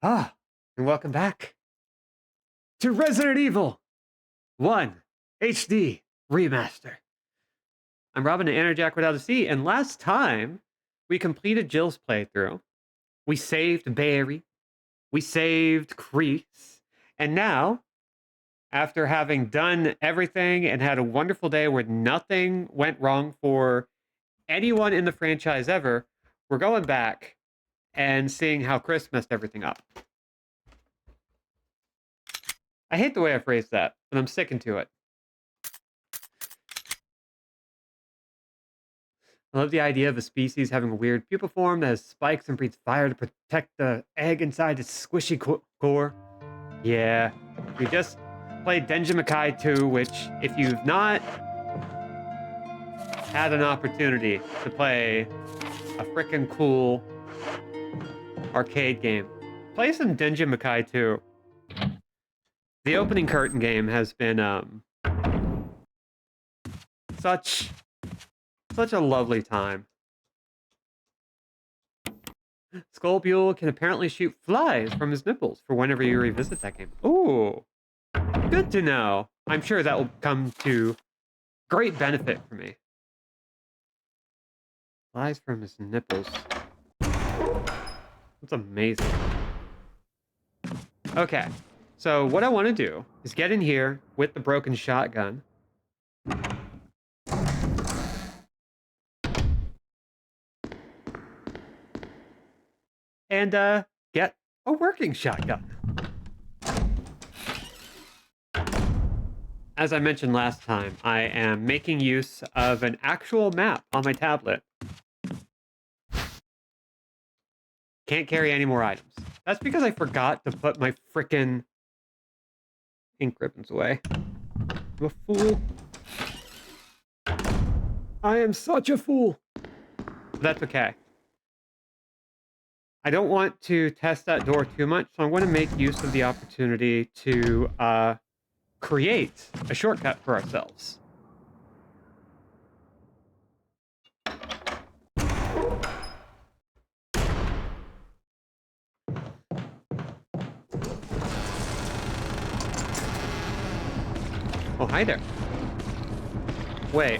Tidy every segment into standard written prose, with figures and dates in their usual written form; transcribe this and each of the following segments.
And welcome back to Resident Evil 1 HD Remaster. I'm Robin and Enerjack without a C, and last time we completed Jill's playthrough. We saved Barry, we saved Kreese, and now, after having done everything and had a wonderful day where nothing went wrong for anyone in the franchise ever, we're going back and seeing how Chris messed everything up. I hate the way I phrased that, but I'm sticking to it. I love the idea of a species having a weird pupa form that has spikes and breathes fire to protect the egg inside its squishy core. Yeah, we just played Denji Makai 2, which, if you've not had an opportunity to play a freaking cool arcade game, play some Denji Makai 2. The opening curtain game has been such a lovely time. Skullbuel can apparently shoot flies from his nipples for whenever you revisit that game. Ooh, good to know. I'm sure that will come to great benefit for me. Flies from his nipples. That's amazing. Okay, so what I want to do is get in here with the broken shotgun. And get a working shotgun. As I mentioned last time, I am making use of an actual map on my tablet. Can't carry any more items. That's because I forgot to put my frickin' ink ribbons away. I'm a fool. I am such a fool. But that's okay. I don't want to test that door too much, so I'm going to make use of the opportunity to create a shortcut for ourselves. Oh, hi there. Wait.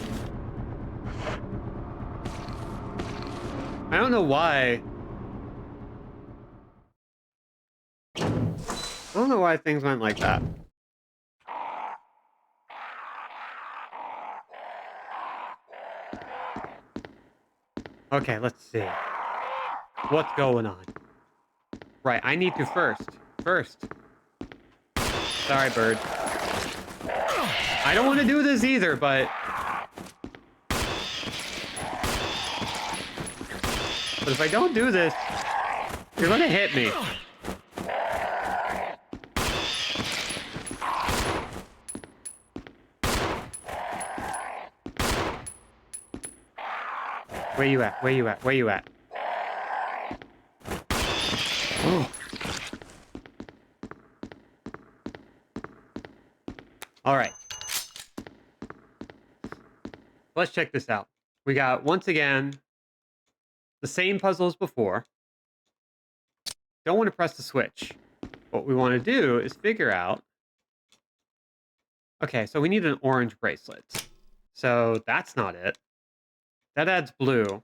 I don't know why. I don't know why things went like that. Okay, let's see. What's going on? Right, I need to first. Sorry, bird. I don't want to do this either, but if I don't do this, you're gonna hit me. Where you at? Where you at? Where you at? Oh. All right. Let's check this out. We got, once again, the same puzzle as before. Don't want to press the switch. What we want to do is figure out... Okay, so we need an orange bracelet. So that's not it. That adds blue.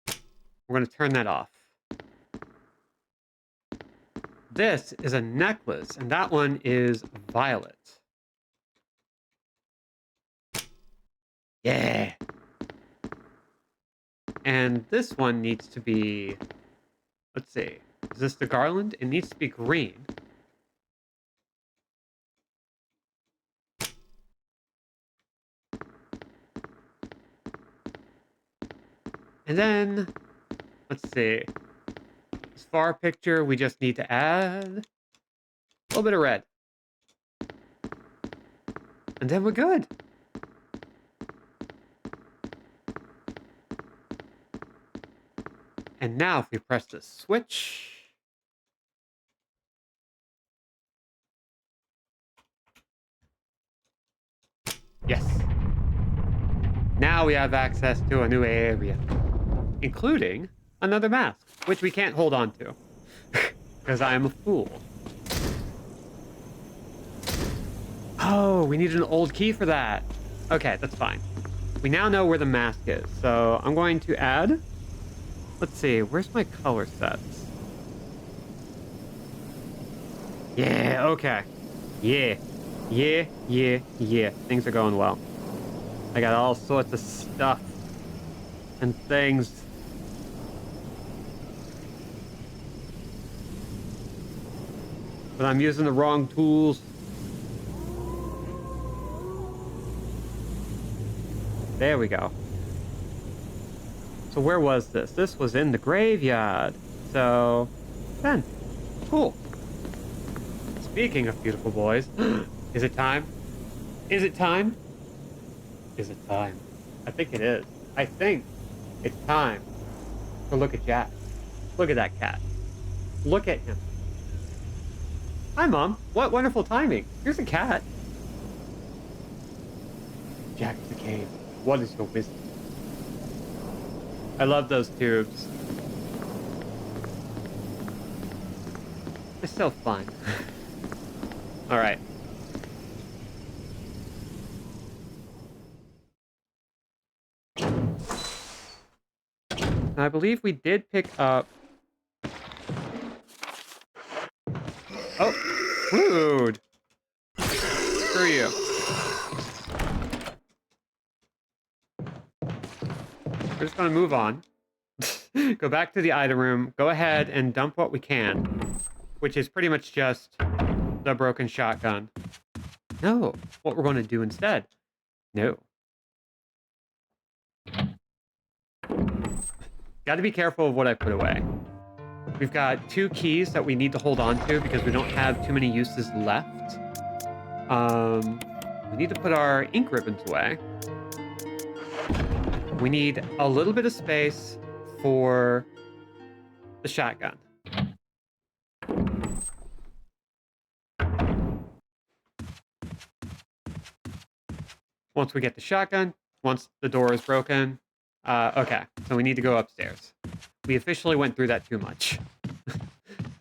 We're going to turn that off. This is a necklace, and that one is violet. Yeah. And this one needs to be... Let's see. Is this the garland? It needs to be green. And then, let's see. This far picture, we just need to add a little bit of red. And then we're good. And now if we press the switch... Yes. Now we have access to a new area, including another mask, which we can't hold on to. because I am a fool. Oh, we needed an old key for that. Okay, that's fine. We now know where the mask is, so I'm going to add... Let's see, where's my color sets? Yeah, okay. Yeah. Yeah. Things are going well. I got all sorts of stuff and things. But I'm using the wrong tools. There we go. So where was this? This was in the graveyard. So, 10. Cool. Speaking of beautiful boys, is it time? Is it time? Is it time? I think it is. I think it's time to look at Jack. Look at that cat. Look at him. Hi, Mom. What wonderful timing. Here's a cat. Jack the cave. What is your wisdom? I love those tubes. It's so fun. All right. I believe we did pick up... Oh, rude. Screw you. We're just gonna move on. Go back to the item room. Go ahead and dump what we can, which is pretty much just the broken shotgun. No, what we're going to do instead. No. Got to be careful of what I put away. We've got 2 keys that we need to hold on to because we don't have too many uses left. We need to put our ink ribbons away. We need a little bit of space for the shotgun. Once we get the shotgun, once the door is broken, okay, so we need to go upstairs. We officially went through that too much.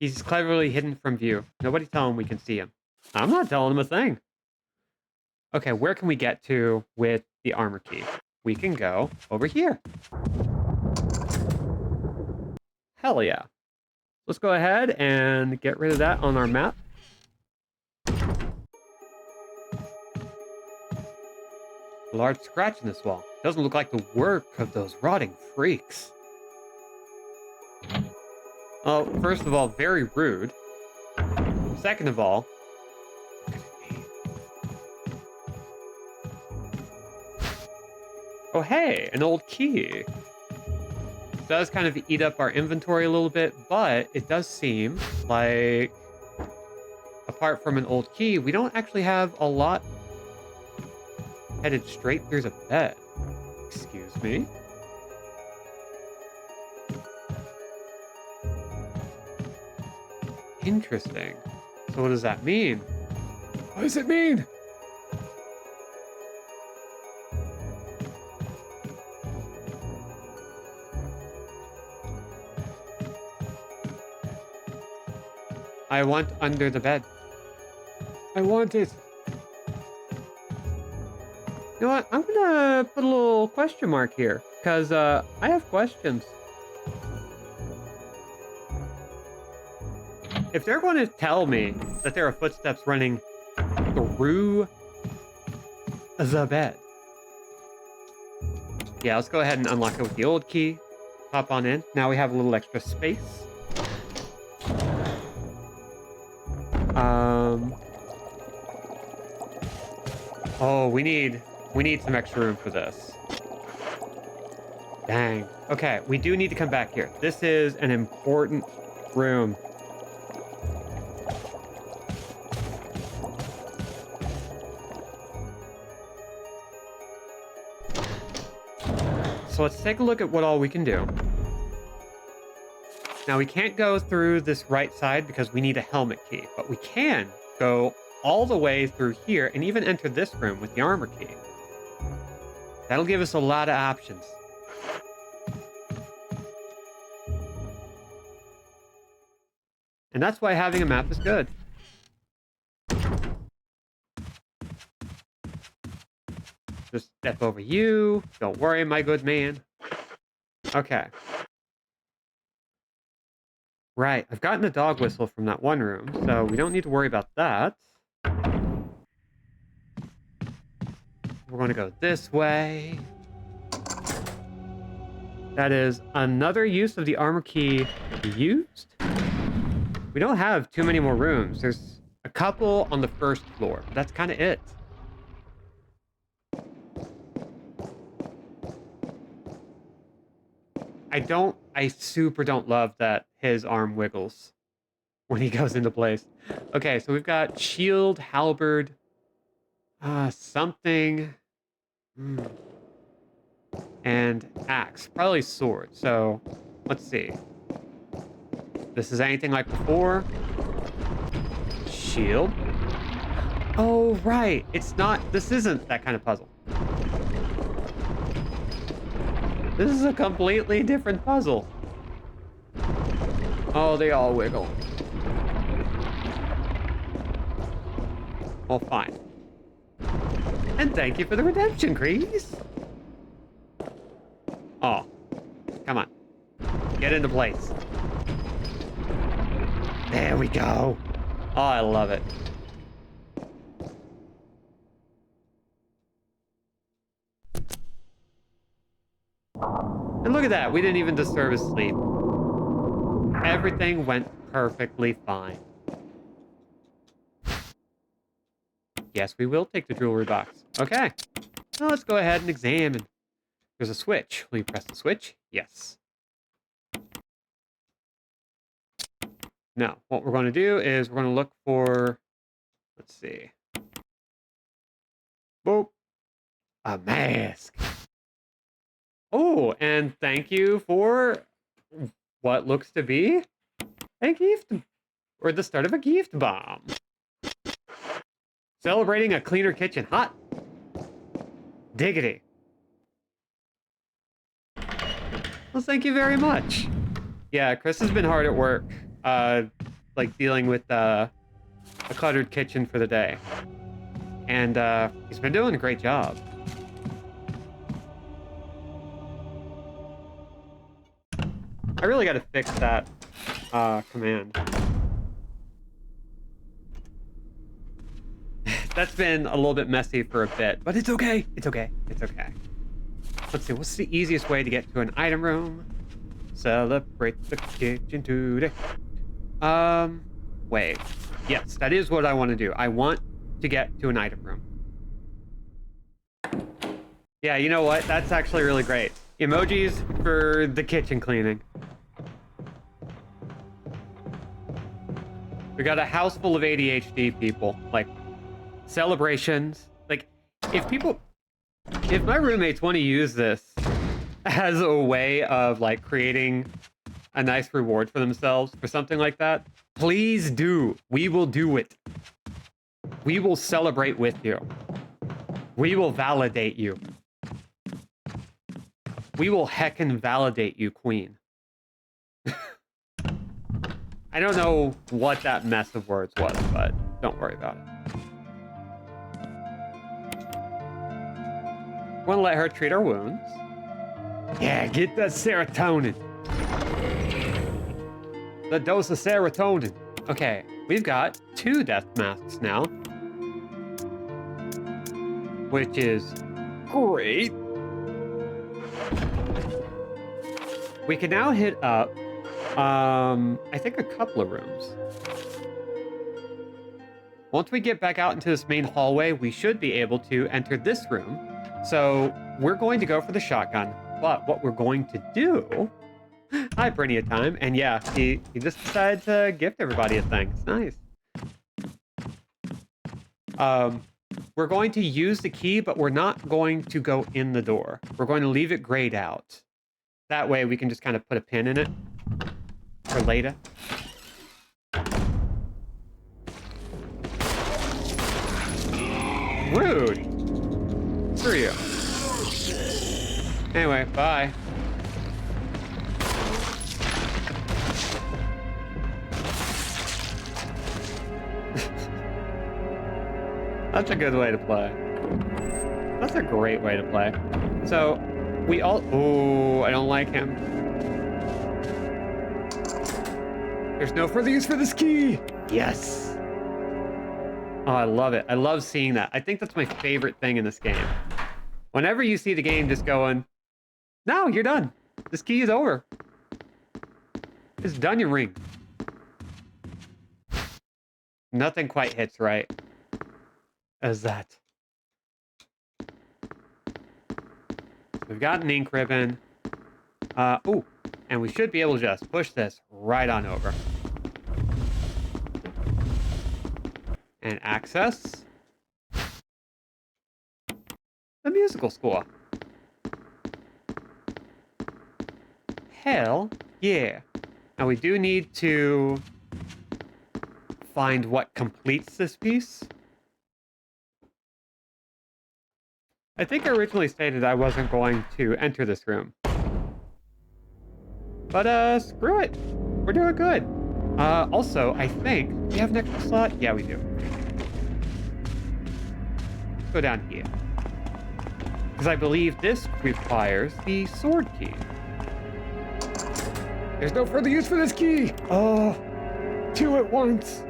He's cleverly hidden from view. Nobody tell him we can see him. I'm not telling him a thing. Okay, where can we get to with the armor key? We can go over here. Hell yeah. Let's go ahead and get rid of that on our map. A large scratch in this wall. Doesn't look like the work of those rotting freaks. Well, first of all, very rude. Second of all, oh hey, an old key. It does kind of eat up our inventory a little bit, but it does seem like, apart from an old key, we don't actually have a lot headed straight through the bed. Excuse me? Interesting. So what does that mean? What does it mean? I want under the bed. I want it. You know what? I'm gonna put a little question mark here, because I have questions. If they're going to tell me that there are footsteps running through the bed. Yeah, let's go ahead and unlock it with the old key. Hop on in. Now we have a little extra space. Oh, we need some extra room for this. Dang. Okay, we do need to come back here. This is an important room. So let's take a look at what all we can do. Now we can't go through this right side because we need a helmet key, but we can go all the way through here and even enter this room with the armor key. That'll give us a lot of options. And that's why having a map is good. Just step over you. Don't worry, my good man. Okay. Right, I've gotten a dog whistle from that one room, so we don't need to worry about that. We're going to go this way. That is another use of the armor key used. We don't have too many more rooms. There's a couple on the first floor, but that's kind of it. I super don't love that his arm wiggles when he goes into place. Okay, so we've got shield, halberd, something, and axe, probably sword. So let's see. This is anything like before. Shield. Oh, right. This isn't that kind of puzzle. This is a completely different puzzle. Oh, they all wiggle. Well, fine. And thank you for the redemption, Kreese. Oh, come on. Get into place. There we go. Oh, I love it. And look at that. We didn't even disturb his sleep. Everything went perfectly fine. Yes, we will take the jewelry box. Okay. Now let's go ahead and examine. There's a switch. Will you press the switch? Yes. Now, what we're going to do is we're going to look for, let's see. Boop. A mask. Oh, and thank you for what looks to be a gift, or the start of a gift bomb. Celebrating a cleaner kitchen. Hot diggity. Well, thank you very much. Yeah, Chris has been hard at work, like dealing with a cluttered kitchen for the day. And he's been doing a great job. I really got to fix that command. That's been a little bit messy for a bit, but it's okay. It's okay. It's okay. Let's see, what's the easiest way to get to an item room? Celebrate the kitchen today. Wait. Yes, that is what I want to do. I want to get to an item room. Yeah, you know what? That's actually really great. Emojis for the kitchen cleaning. We got a house full of ADHD people. Like, celebrations. Like, if my roommates want to use this as a way of, like, creating a nice reward for themselves for something like that, please do. We will do it. We will celebrate with you. We will validate you. We will heckin' validate you, queen. I don't know what that mess of words was, but don't worry about it. Want to let her treat our wounds. Yeah, get that serotonin. The dose of serotonin. Okay, we've got 2 death masks now. Which is great. We can now hit up, I think a couple of rooms. Once we get back out into this main hallway, we should be able to enter this room. So we're going to go for the shotgun, but what we're going to do... Hi, Brinia Time. And yeah, he just decided to gift everybody a thing. It's nice. We're going to use the key, but we're not going to go in the door. We're going to leave it grayed out. That way we can just kind of put a pin in it for later. Rude. Screw you. Anyway, bye. That's a good way to play. That's a great way to play. So, we all... Oh, I don't like him. There's no further use for this key! Yes! Oh, I love it. I love seeing that. I think that's my favorite thing in this game. Whenever you see the game just going, no, you're done. This key is over. It's done your ring. Nothing quite hits right as that. We've got an ink ribbon. Oh, and we should be able to just push this right on over. And access the musical score. Hell yeah. Now we do need to find what completes this piece. I think I originally stated I wasn't going to enter this room. But screw it. We're doing good. Also, I think we have an extra slot. Yeah, we do. Let's go down here. Because I believe this requires the sword key. There's no further use for this key! Oh, two at once.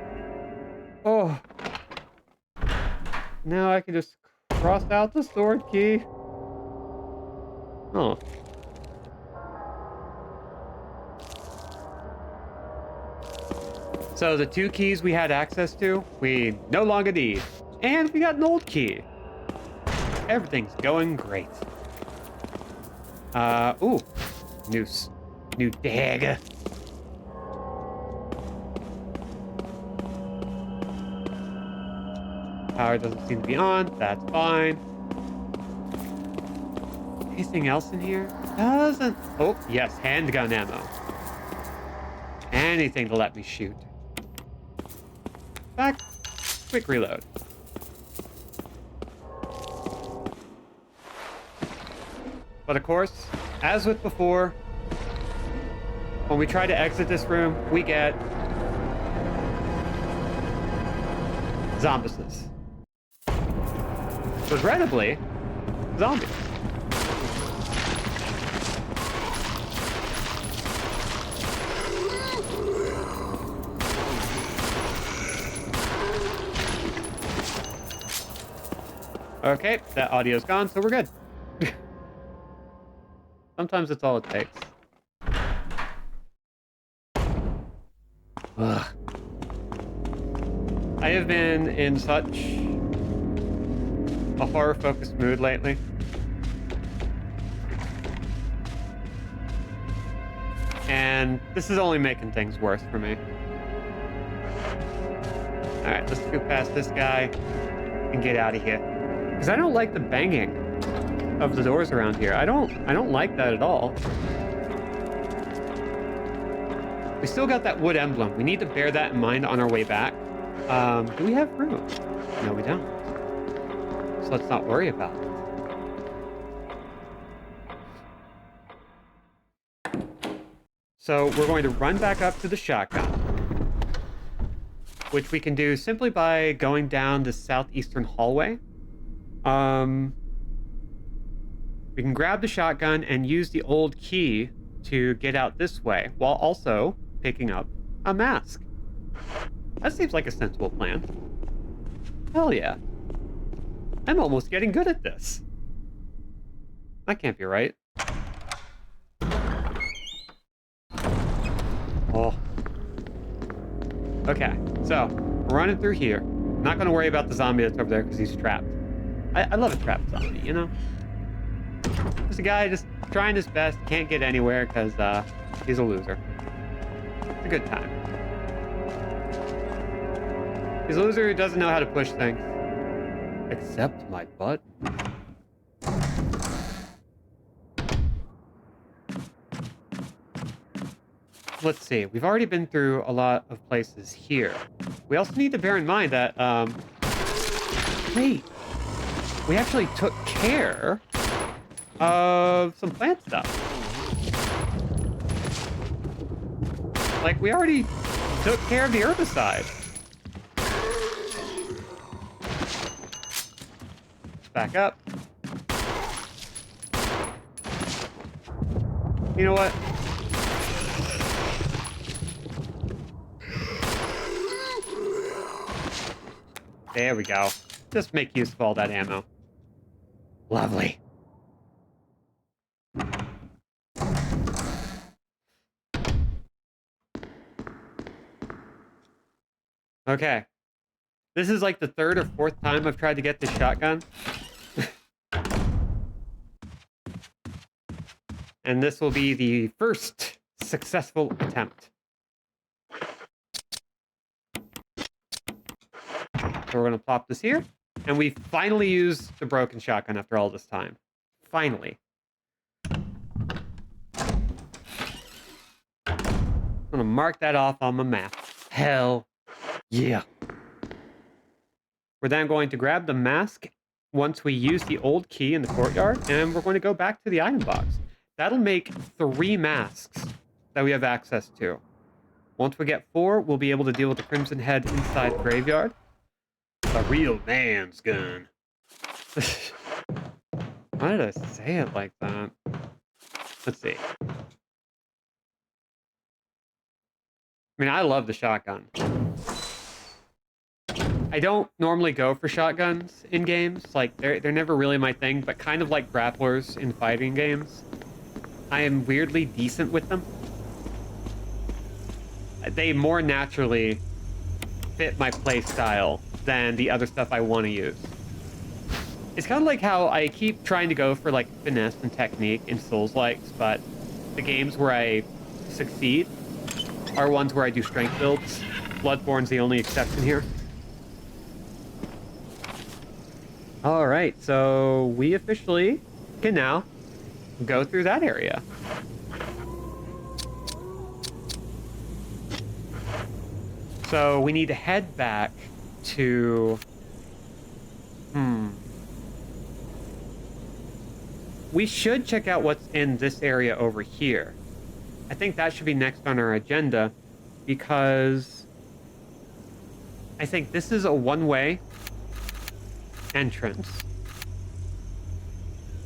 Oh. Now I can just cross out the sword key. Oh. So the two keys we had access to, we no longer need. And we got an old key. Everything's going great. Ooh. New dagger. Power doesn't seem to be on. That's fine. Anything else in here? Doesn't... Oh, yes. Handgun ammo. Anything to let me shoot. Back. Quick reload. But of course, as with before, when we try to exit this room, we get zombies. Regrettably, zombies. Okay, that audio's gone, so we're good. Sometimes it's all it takes. Ugh. I have been in such a horror-focused mood lately. And this is only making things worse for me. Alright, let's go past this guy and get out of here. Because I don't like the banging of the doors around here. I don't like that at all. We still got that wood emblem. We need to bear that in mind on our way back. Do we have room? No, we don't. So let's not worry about it. So we're going to run back up to the shotgun, which we can do simply by going down the southeastern hallway. We can grab the shotgun and use the old key to get out this way, while also picking up a mask. That seems like a sensible plan. Hell yeah. I'm almost getting good at this. That can't be right. Oh. Okay, so we're running through here. Not going to worry about the zombie that's over there because he's trapped. I love a trapped zombie, you know? Just a guy just trying his best, can't get anywhere because he's a loser. It's a good time. He's a loser who doesn't know how to push things. Except my butt. Let's see. We've already been through a lot of places here. We also need to bear in mind that, wait. We actually took care of some plant stuff. Like, we already took care of the herbicide. back up. You know what? There we go. Just make use of all that ammo. Lovely. Okay. This is like the third or fourth time I've tried to get this shotgun. And this will be the first successful attempt. So we're going to plop this here. And we finally used the broken shotgun after all this time. Finally. I'm going to mark that off on my map. Hell yeah. We're then going to grab the mask once we use the old key in the courtyard, and we're going to go back to the item box. That'll make 3 masks that we have access to. Once we get 4, we'll be able to deal with the Crimson Head inside the graveyard. A real man's gun. Why did I say it like that? Let's see. I mean, I love the shotgun. I don't normally go for shotguns in games. Like, they're never really my thing, but kind of like grapplers in fighting games, I am weirdly decent with them. They more naturally fit my play style than the other stuff I want to use. It's kind of like how I keep trying to go for like finesse and technique in Souls-likes, but the games where I succeed are ones where I do strength builds. Bloodborne's the only exception here. All right, so we officially can now go through that area. So we need to head back to... We should check out what's in this area over here. I think that should be next on our agenda, because I think this is a one-way entrance.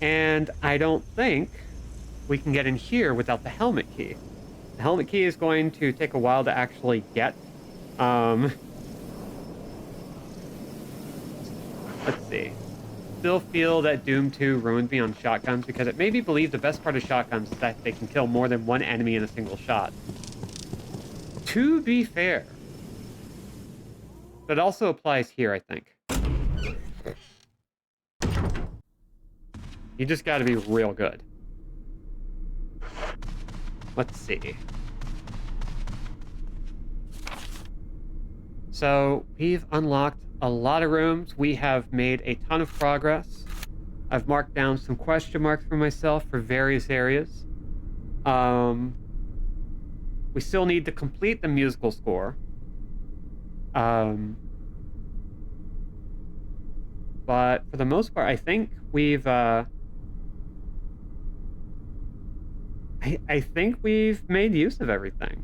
And I don't think we can get in here without the helmet key. The helmet key is going to take a while to actually get. Let's see. Still feel that Doom 2 ruined me on shotguns because it made me believe the best part of shotguns is that they can kill more than one enemy in a single shot. To be fair. But it also applies here, I think. You just gotta be real good. Let's see. So, we've unlocked a lot of rooms. We have made a ton of progress. I've marked down some question marks for myself for various areas. We still need to complete the musical score. But for the most part, I think we've... I think we've made use of everything.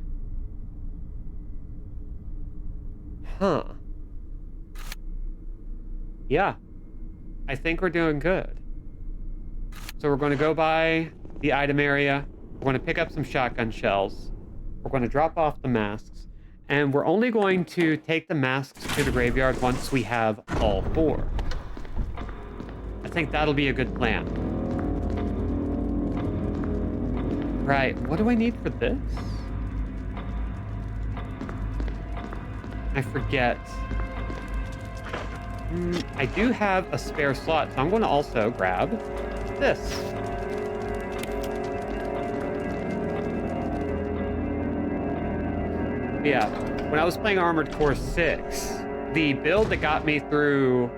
Huh. Yeah. I think we're doing good. So we're going to go by the item area. We're going to pick up some shotgun shells. We're going to drop off the masks. And we're only going to take the masks to the graveyard once we have all 4. I think that'll be a good plan. Right, what do I need for this? I forget. I do have a spare slot, so I'm going to also grab this. Yeah, when I was playing Armored Core 6, the build that got me through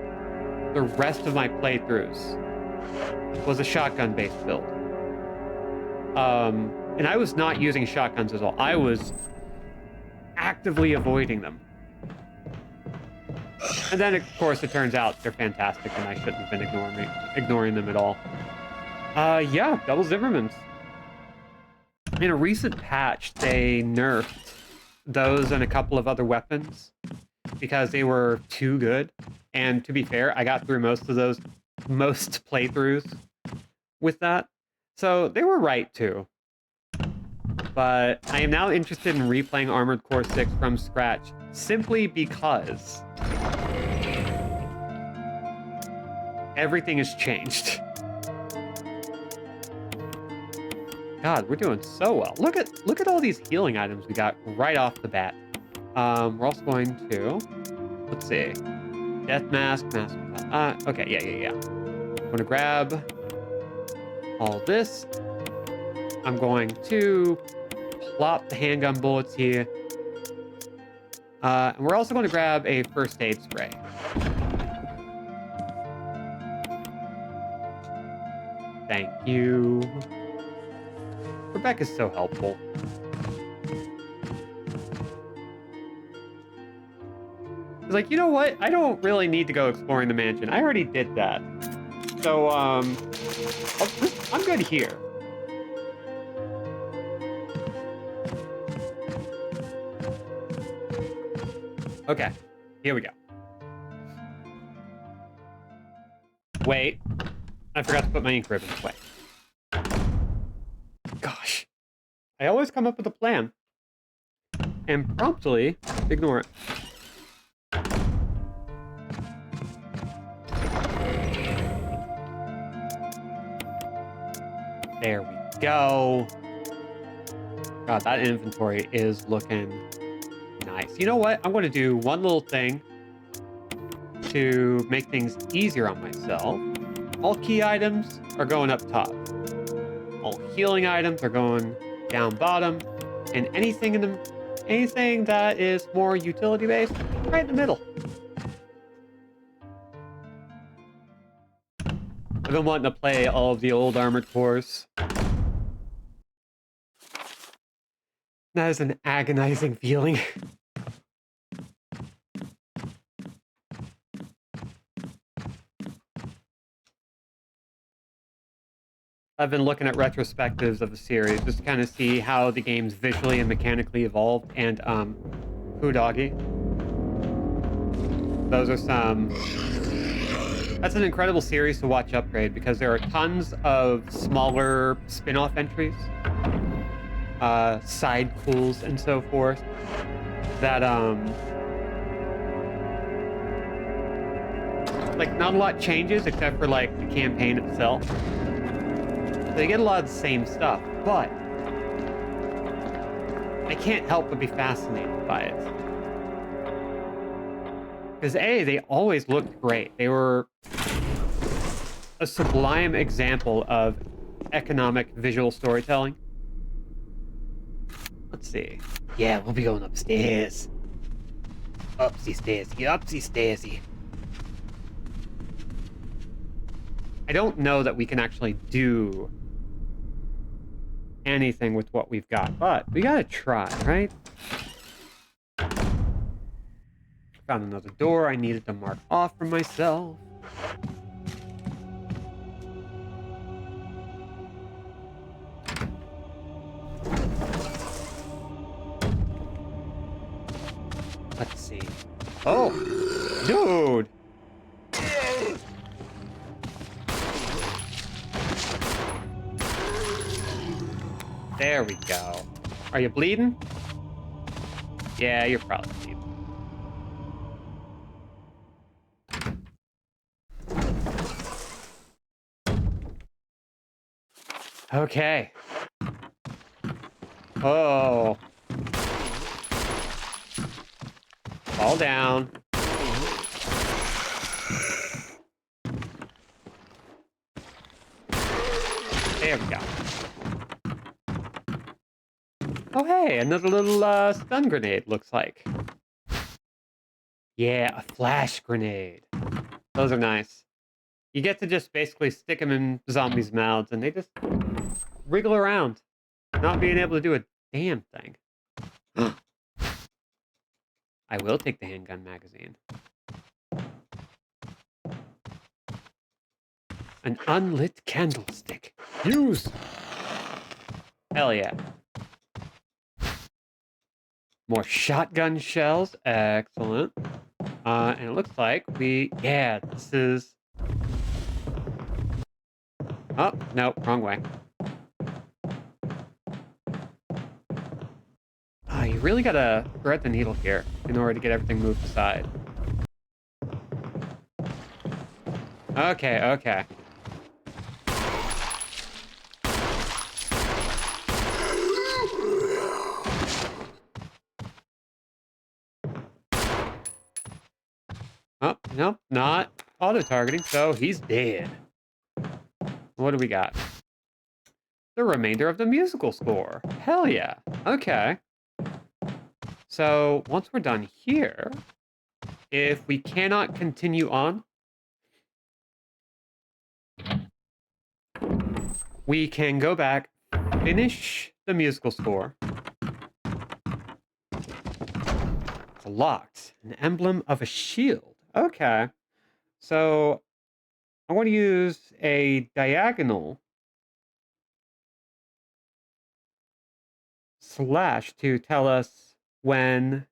the rest of my playthroughs was a shotgun-based build. And I was not using shotguns at all. I was actively avoiding them. And then, of course, it turns out they're fantastic, and I shouldn't have been ignoring them at all. Yeah, double Zimmermans. In a recent patch, they nerfed those and a couple of other weapons because they were too good. And to be fair, I got through most of those most playthroughs with that. So they were right too. But I am now interested in replaying Armored Core 6 from scratch simply because everything has changed. God, we're doing so well. Look at all these healing items we got right off the bat. We're also going to, let's see, death mask. Okay, yeah. I'm gonna grab all this. I'm going to plop the handgun bullets here. And we're also going to grab a first aid spray. Thank you. Rebecca's so helpful. It's like, you know what? I don't really need to go exploring the mansion. I already did that. So, I'm good here. Okay, here we go. Wait, I forgot to put my ink ribbons away. Gosh, I always come up with a plan and promptly ignore it. There we go. God, that inventory is looking nice. You know what? I'm going to do one little thing to make things easier on myself. All key items are going up top. All healing items are going down bottom. And anything that is more utility based, right in the middle. I've been wanting to play all of the old Armored Cores. That is an agonizing feeling. I've been looking at retrospectives of the series just to kind of see how the games visually and mechanically evolved, and Hoodoggy. Those are some... That's an incredible series to watch upgrade because there are tons of smaller spin-off entries, side pools, and so forth that, like, not a lot changes except for, like, the campaign itself. They get a lot of the same stuff, but I can't help but be fascinated by it. Because A, they always looked great. They were a sublime example of economic visual storytelling. Let's see. Yeah, we'll be going upstairs. Upsy-stairsy. I don't know that we can actually do anything with what we've got, but we gotta try, right? Found another door I needed to mark off for myself. Let's see. Oh, dude. There we go. Are you bleeding? Yeah, you're probably bleeding. Okay. Oh. Fall down. There we go. Oh, hey, another little stun grenade, looks like. Yeah, a flash grenade. Those are nice. You get to just basically stick them in zombies' mouths, and they just wriggle around, not being able to do a damn thing. I will take the handgun magazine. An unlit candlestick. Use! Hell yeah. More shotgun shells. Excellent. And it looks like this is Oh, no, wrong way. Oh, you really gotta thread the needle here in order to get everything moved aside. Okay, okay. Oh, nope, not auto-targeting, so he's dead. What do we got? The remainder of the musical score. Hell yeah. Okay. So once we're done here, if we cannot continue on, we can go back, finish the musical score. It's locked. An emblem of a shield. Okay. So I want to use a diagonal slash to tell us when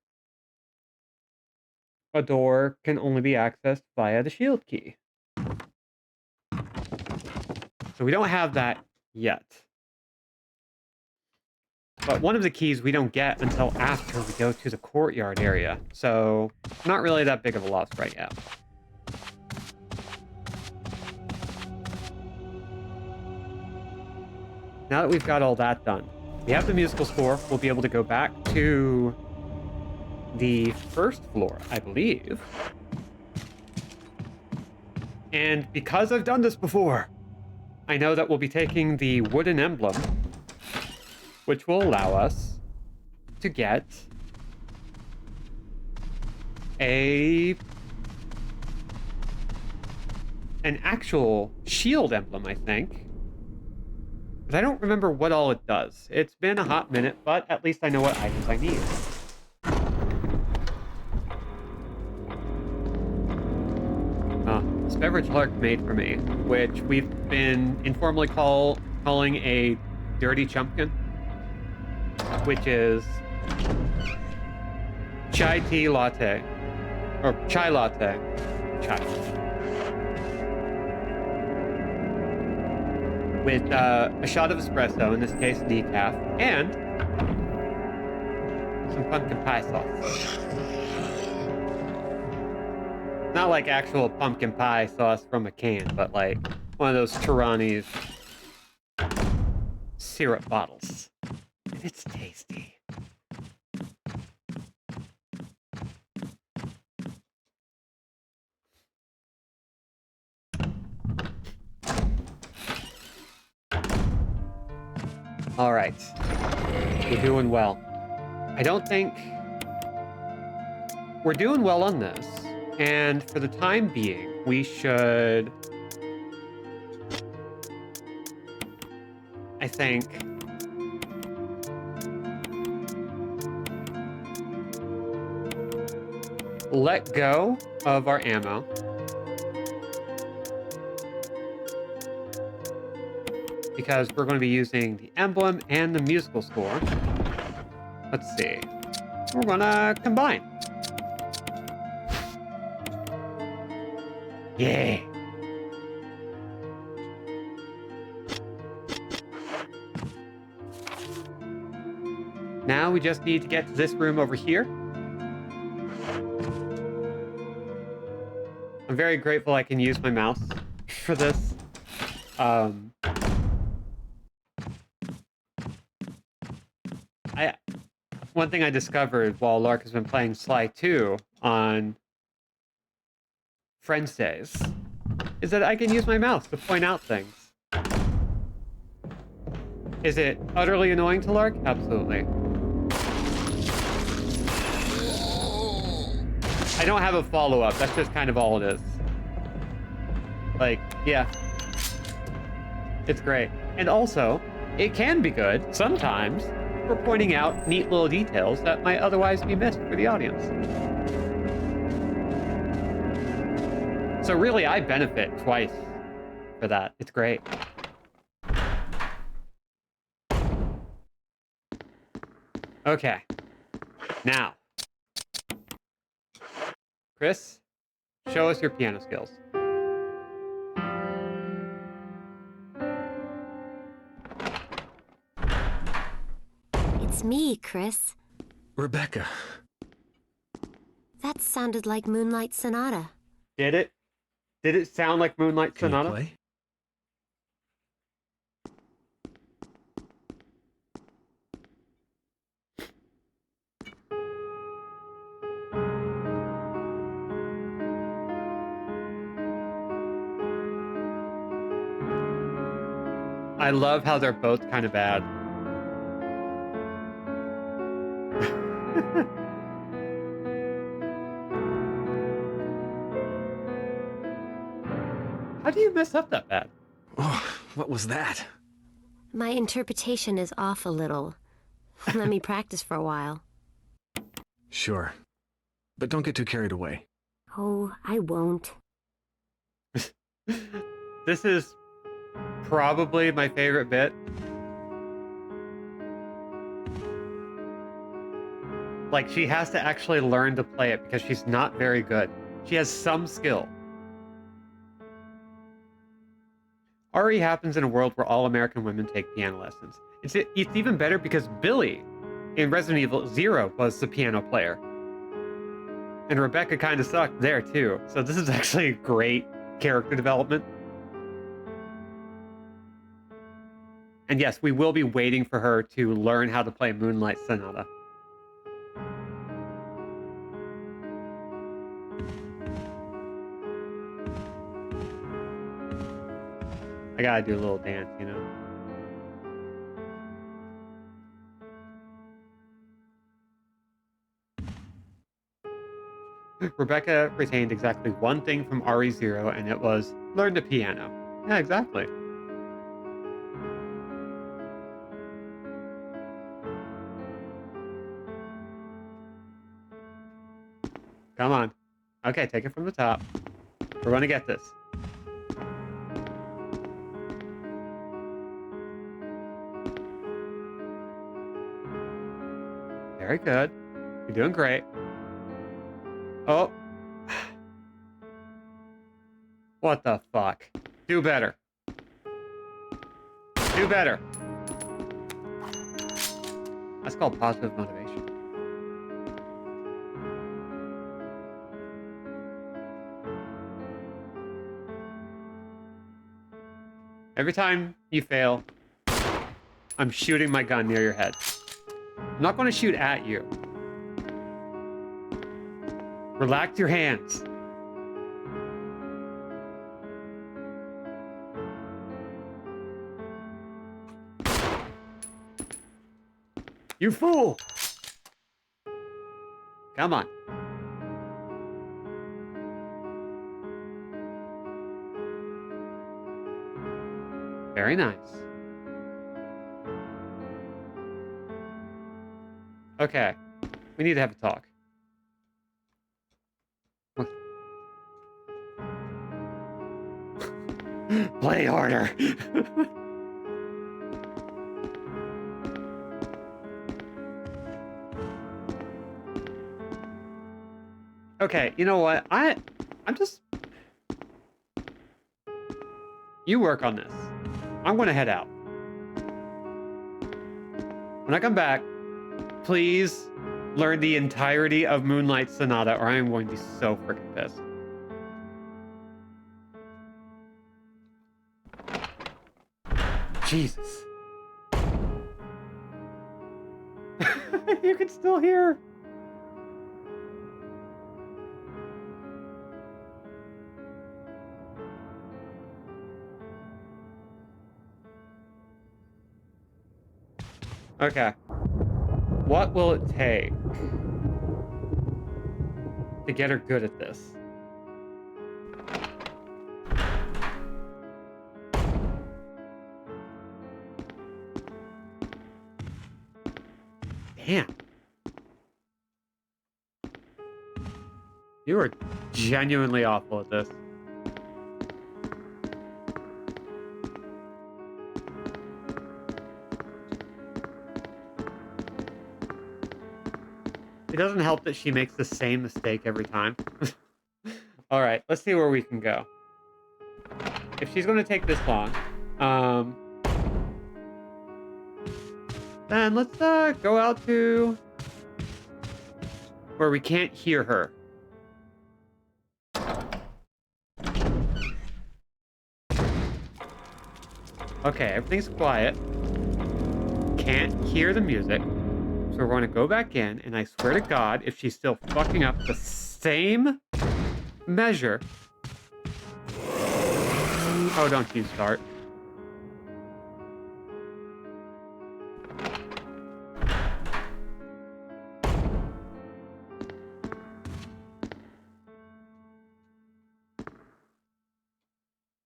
a door can only be accessed via the shield key. So we don't have that yet. But one of the keys we don't get until after we go to the courtyard area. So not really that big of a loss right now. Now that we've got all that done, we have the musical score. We'll be able to go back to the first floor, I believe. And because I've done this before, I know that we'll be taking the wooden emblem, which will allow us to get an actual shield emblem, I think. But I don't remember what all it does. It's been a hot minute, but at least I know what items I need. This beverage Lark made for me, which we've been informally calling a dirty chumpkin, which is chai tea latte, or chai latte, chai, with a shot of espresso, in this case decaf, and some pumpkin pie sauce. Not like actual pumpkin pie sauce from a can, but like one of those Tirani's syrup bottles. And it's tasty. All right. We're doing well. I don't think we're doing well on this. And for the time being, we should, I think, let go of our ammo. Because we're going to be using the emblem and the musical score. Let's see. We're going to combine. Yay. Now we just need to get to this room over here. I'm very grateful I can use my mouse for this. One thing I discovered while Lark has been playing Sly 2 on Friends Days is that I can use my mouse to point out things. Is it utterly annoying to Lark? Absolutely. I don't have a follow-up. That's just kind of all it is. Like, yeah. It's great. And also, it can be good, sometimes, for pointing out neat little details that might otherwise be missed for the audience. So really, I benefit twice for that. It's great. Okay. Now, Chris, show us your piano skills. It's me, Chris. Rebecca. That sounded like Moonlight Sonata. Did it? Did it sound like Moonlight Can Sonata? you play? I love how they're both kind of bad. How do you mess up that bad? Oh, what was that? My interpretation is off a little. Let me practice for a while. Sure. But don't get too carried away. Oh, I won't. This is probably my favorite bit. Like, she has to actually learn to play it because she's not very good. She has some skill. RE happens in a world where all American women take piano lessons. It's even better because Billy in Resident Evil 0 was the piano player. And Rebecca kind of sucked there too. So this is actually great character development. And yes, we will be waiting for her to learn how to play Moonlight Sonata. I gotta do a little dance, you know? Rebecca retained exactly one thing from RE0, and it was learn the piano. Yeah, exactly. Come on. Okay, take it from the top. We're gonna get this. Very good. You're doing great. Oh. What the fuck? Do better. Do better. That's called positive motivation. Every time you fail, I'm shooting my gun near your head. I'm not going to shoot at you. Relax your hands. You fool! Come on. Very nice. Okay. We need to have a talk. Play harder. Okay, you know what? I'm just... You work on this. I'm gonna head out. When I come back, please learn the entirety of Moonlight Sonata, or I am going to be so freaking pissed. Jesus. You can still hear. Okay. What will it take to get her good at this? Damn. You are genuinely awful at this. It doesn't help that she makes the same mistake every time. All right, let's see where we can go. If she's going to take this long, Then let's go out to where we can't hear her. Okay, everything's quiet. Can't hear the music. So we're going to go back in, and I swear to God, if she's still fucking up the same measure... Oh, don't you start.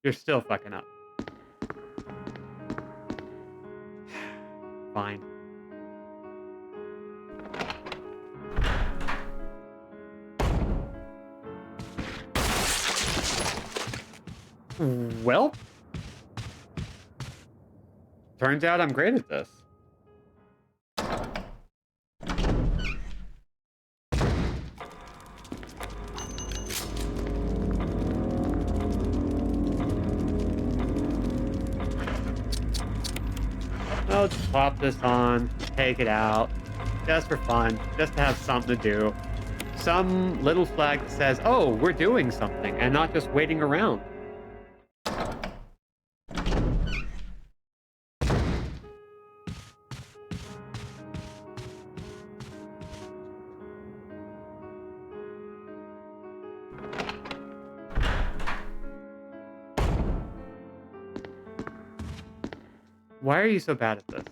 You're still fucking up. Fine. Well, turns out I'm great at this. I'll just pop this on, take it out, just for fun, just to have something to do. Some little flag that says, oh, we're doing something, and not just waiting around. Why are you so bad at this?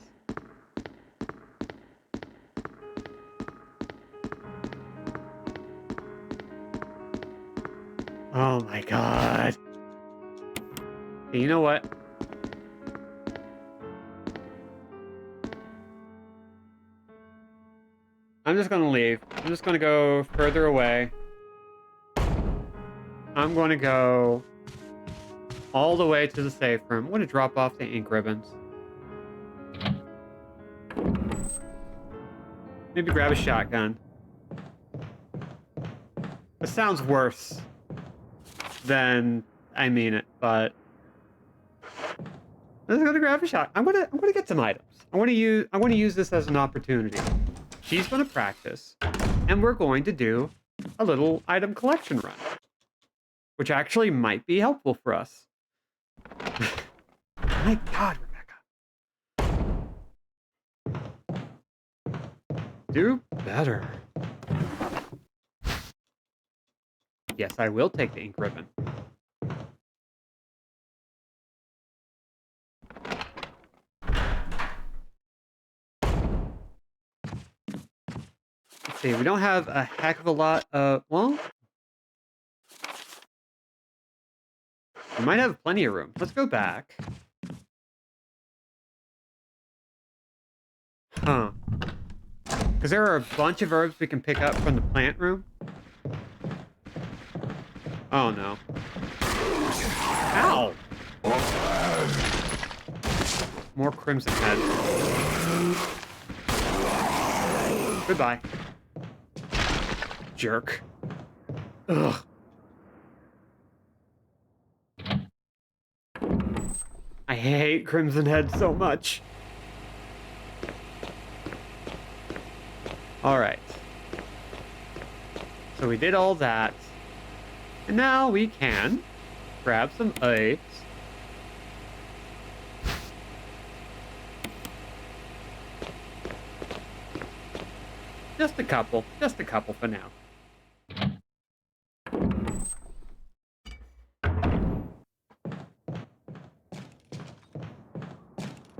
Oh my God. Hey, you know what? I'm just gonna leave. I'm just gonna go further away. I'm gonna go all the way to the safe room. I'm gonna drop off the ink ribbons. Maybe grab a shotgun. It sounds worse than I mean it, but I'm just gonna grab a shot. I'm gonna get some items. I want to use this as an opportunity. She's gonna practice, and we're going to do a little item collection run, which actually might be helpful for us. My God, Rebecca. Do better. Yes, I will take the ink ribbon. Let's see, we don't have a heck of a lot of... Well... We might have plenty of room. Let's go back. Huh. Because there are a bunch of herbs we can pick up from the plant room. Oh, no. Ow! More crimson heads. Goodbye. Jerk. Ugh. I hate crimson heads so much. Alright. So we did all that. And now we can grab some eggs. Just a couple for now.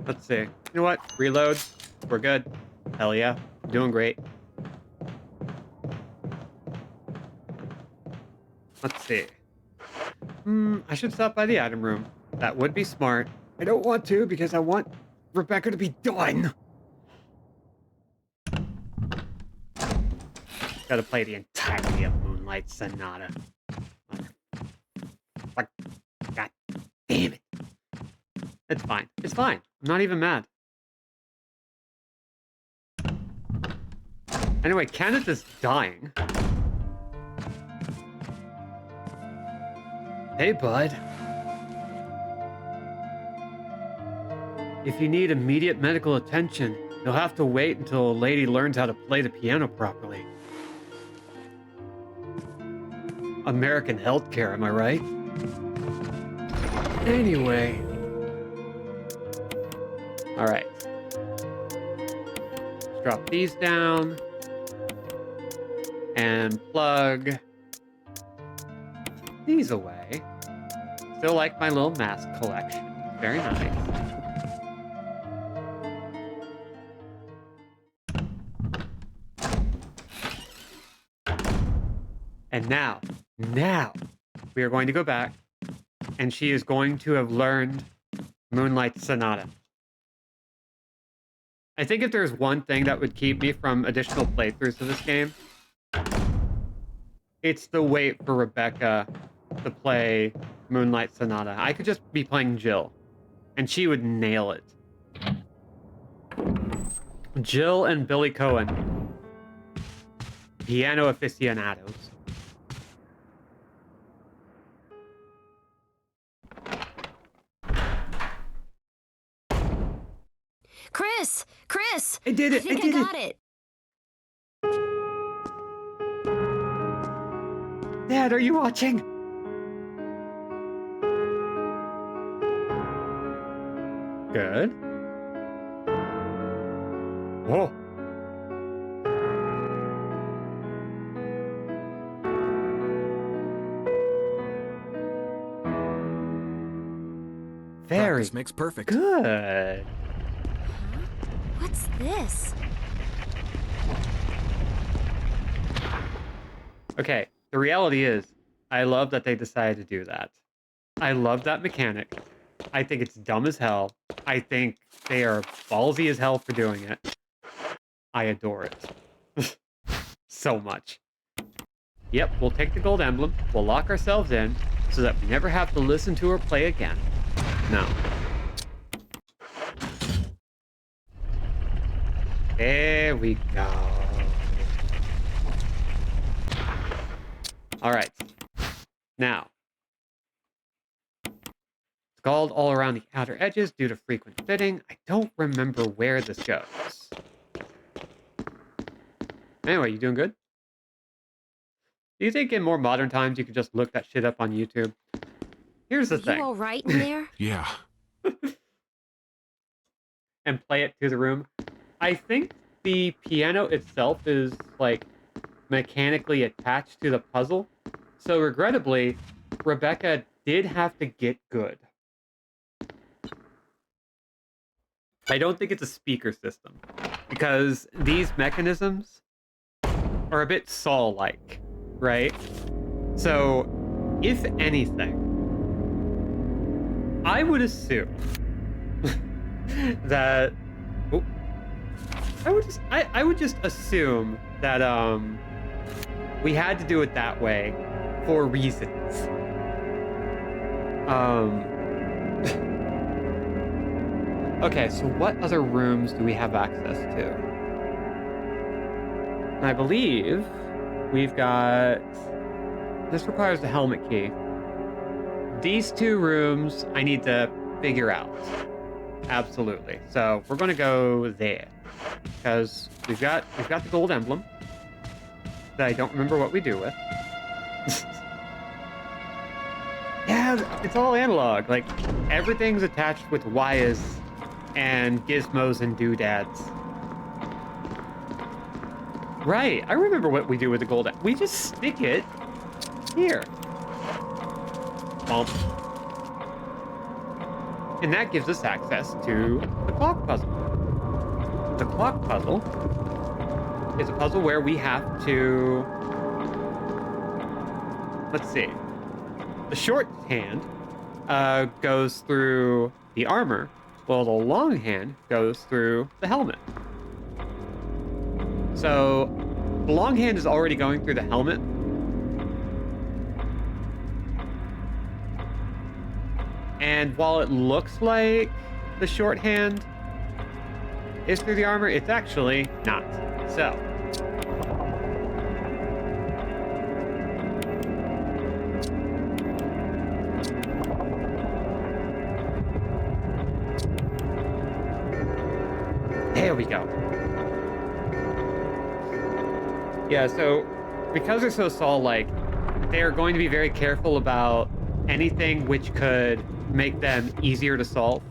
Let's see. You know what? Reload. We're good. Hell yeah. Doing great. Let's see. I should stop by the item room. That would be smart. I don't want to because I want Rebecca to be done. Gotta play the entirety of Moonlight Sonata. Like, God damn it. It's fine. It's fine. I'm not even mad. Anyway, Kenneth is dying. Hey, bud. If you need immediate medical attention, You'll have to wait until a lady learns how to play the piano properly. American healthcare, am I right? Anyway. Alright. Let's drop these down. And plug these away. Still like my little mask collection. Very nice. And now, we are going to go back, and she is going to have learned Moonlight Sonata. I think if there's one thing that would keep me from additional playthroughs of this game, it's the wait for Rebecca to play Moonlight Sonata. I could just be playing Jill, and she would nail it. Jill and Billy Cohen. Piano aficionados. Chris! I did it! I think I got it. Dad, are you watching? Good. Whoa. Very Practice makes perfect. good. Huh? What's this? Okay, the reality is, I love that they decided to do that. I love that mechanic. I think it's dumb as hell. I think they are ballsy as hell for doing it. I adore it. So much. Yep, we'll take the gold emblem, we'll lock ourselves in, so that we never have to listen to her play again. No. There we go. Alright. Now. Scald all around the outer edges due to frequent fitting. I don't remember where this goes. Anyway, you doing good? Do you think in more modern times you could just look that shit up on YouTube? Here's the thing. You all right in there? Yeah. And play it through the room. I think the piano itself is, like, mechanically attached to the puzzle. So, regrettably, Rebecca did have to get good. I don't think it's a speaker system. Because these mechanisms are a bit Saw-like, right? So, if anything, I would assume that I would just assume that we had to do it that way for reasons. Okay, so what other rooms do we have access to? I believe we've got... This requires the helmet key. These two rooms I need to figure out. Absolutely. So we're gonna go there. Because we've got the gold emblem that I don't remember what we do with. Yeah, it's all analog. Like, everything's attached with wires and gizmos and doodads. Right, I remember what we do with the gold. We just stick it here. Bump. And that gives us access to the clock puzzle. The clock puzzle is a puzzle where we have to... Let's see. The short hand goes through the armor, while the long hand goes through the helmet. So, the long hand is already going through the helmet. And while it looks like the short hand is through the armor, it's actually not. So, there There we go. Yeah, so because they're so Saw-like, they're going to be very careful about anything which could make them easier to solve.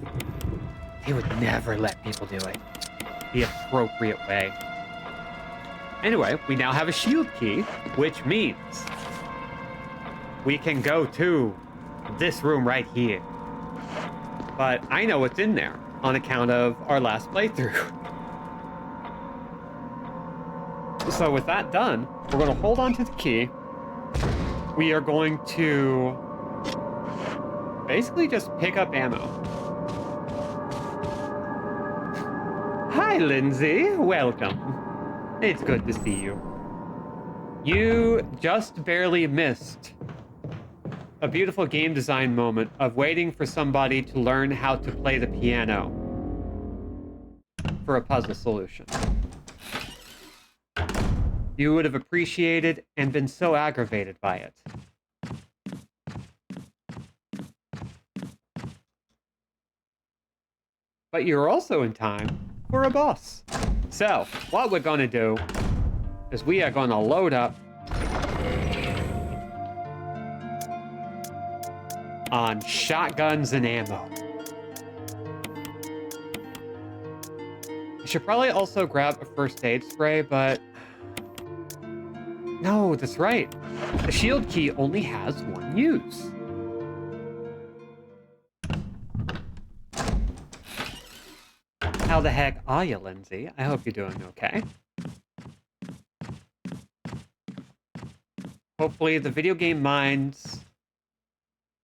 They would never let people do it the appropriate way. Anyway, we now have a shield key, which means we can go to this room right here. But I know what's in there on account of our last playthrough. So with that done, we're going to hold on to the key. We are going to basically just pick up ammo. Hi, Lindsay. Welcome. It's good to see you. You just barely missed a beautiful game design moment of waiting for somebody to learn how to play the piano for a puzzle solution. You would have appreciated and been so aggravated by it. But you're also in time for a boss. So, what we're gonna do is we are gonna load up on shotguns and ammo. I should probably also grab a first aid spray, but no, that's right. The shield key only has one use. How the heck are you, Lindsay? I hope you're doing okay. Hopefully the video game minds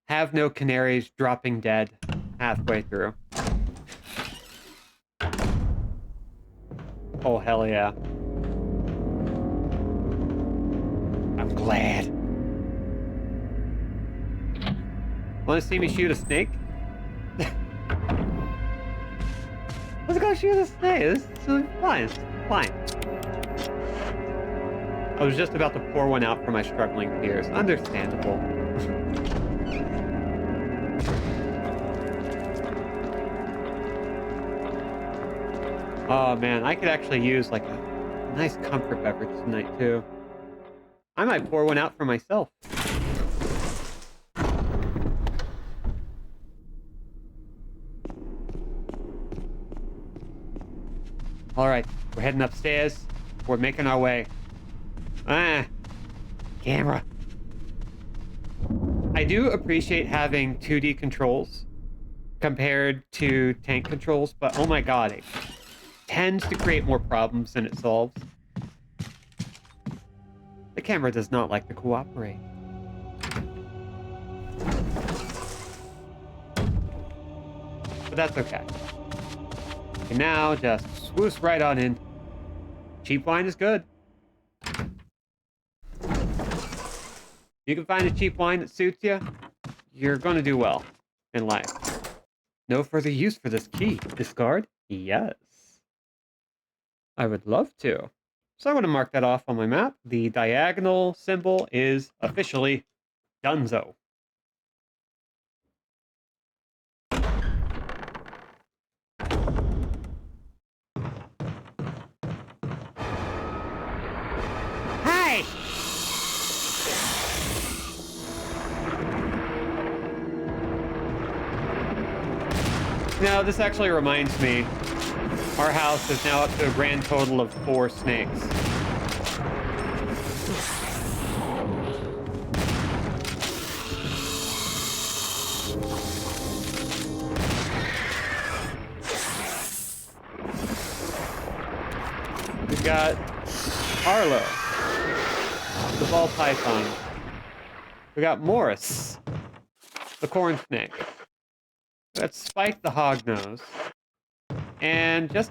have no canaries dropping dead halfway through. Oh, hell yeah. I'm glad. Want to see me shoot a snake? Let's go shoot a snake. This is fine. It's fine. I was just about to pour one out for my struggling peers. Understandable. Oh man, I could actually use like a nice comfort beverage tonight too. I might pour one out for myself. All right, we're heading upstairs. We're making our way. Camera. I do appreciate having 2D controls compared to tank controls, but oh my god, it tends to create more problems than it solves. The camera does not like to cooperate. But that's okay. And now just swoosh right on in. Cheap wine is good. You can find a cheap wine that suits you, you're gonna do well in life. No further use for this key. Discard? Yes. I would love to. So I'm going to mark that off on my map. The diagonal symbol is officially donezo. Hi! Now, this actually reminds me, our house is now up to a grand total of 4 snakes. We've got Arlo, the ball python. We got Morris, the corn snake. We got Spike, the hognose. And just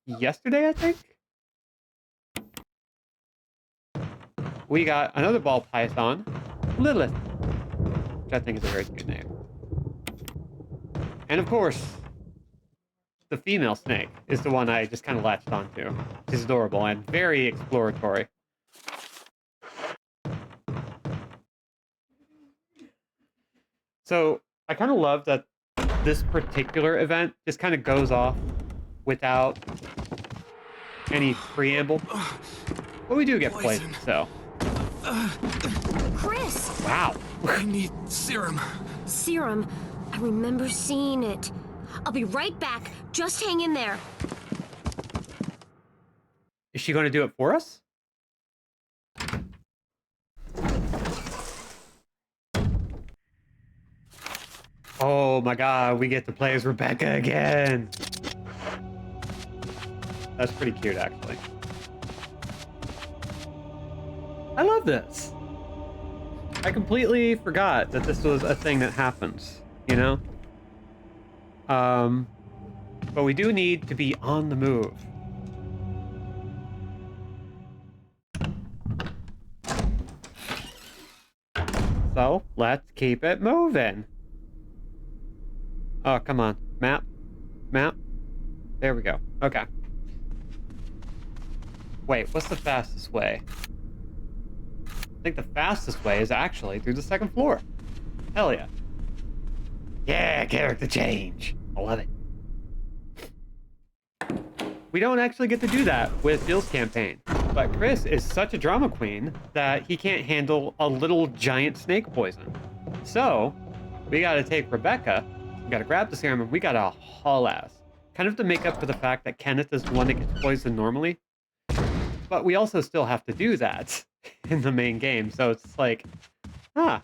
yesterday, I think, we got another ball python, Lilith, which I think is a very cute name. And of course, the female snake is the one I just kind of latched onto. She's adorable and very exploratory. So I kind of love that this particular event just kind of goes off without any preamble. But we do get poisoned, so. Chris! Wow. I need serum. Serum. I remember seeing it. I'll be right back. Just hang in there. Is she going to do it for us? Oh my god, we get to play as Rebecca again. That's pretty cute, actually. I love this. I completely forgot that this was a thing that happens, you know? But we do need to be on the move. So, let's keep it moving. Oh, come on. Map. Map. There we go. Okay. Wait, what's the fastest way? I think the fastest way is actually through the second floor. Hell yeah. Yeah, character change. I love it. We don't actually get to do that with Bill's campaign, but Chris is such a drama queen that he can't handle a little giant snake poison. So, we gotta take Rebecca, we gotta grab the serum, and we gotta haul ass. Kind of to make up for the fact that Kenneth is the one that gets poisoned normally. But we also still have to do that in the main game, so it's like, we're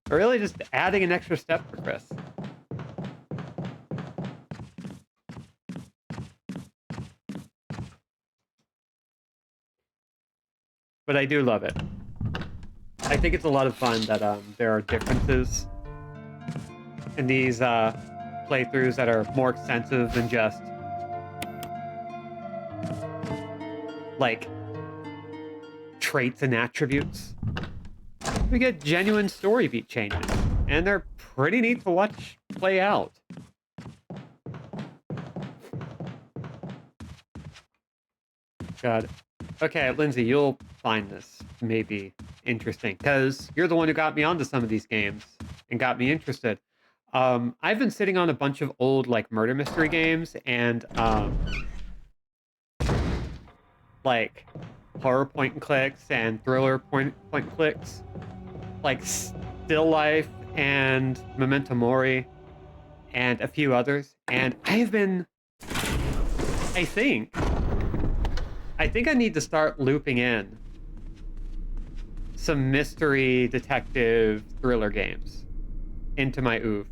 really just adding an extra step for Chris. But I do love it. I think it's a lot of fun that there are differences in these playthroughs that are more extensive than just like traits and attributes. We get genuine story beat changes, and they're pretty neat to watch play out. God. Okay, Lindsay, you'll find this maybe interesting, because you're the one who got me onto some of these games and got me interested. I've been sitting on a bunch of old like murder mystery games and like horror point and clicks and thriller point and clicks, like Still Life and Memento Mori and a few others. And I've been, I think I need to start looping in some mystery detective thriller games into my oeuvre.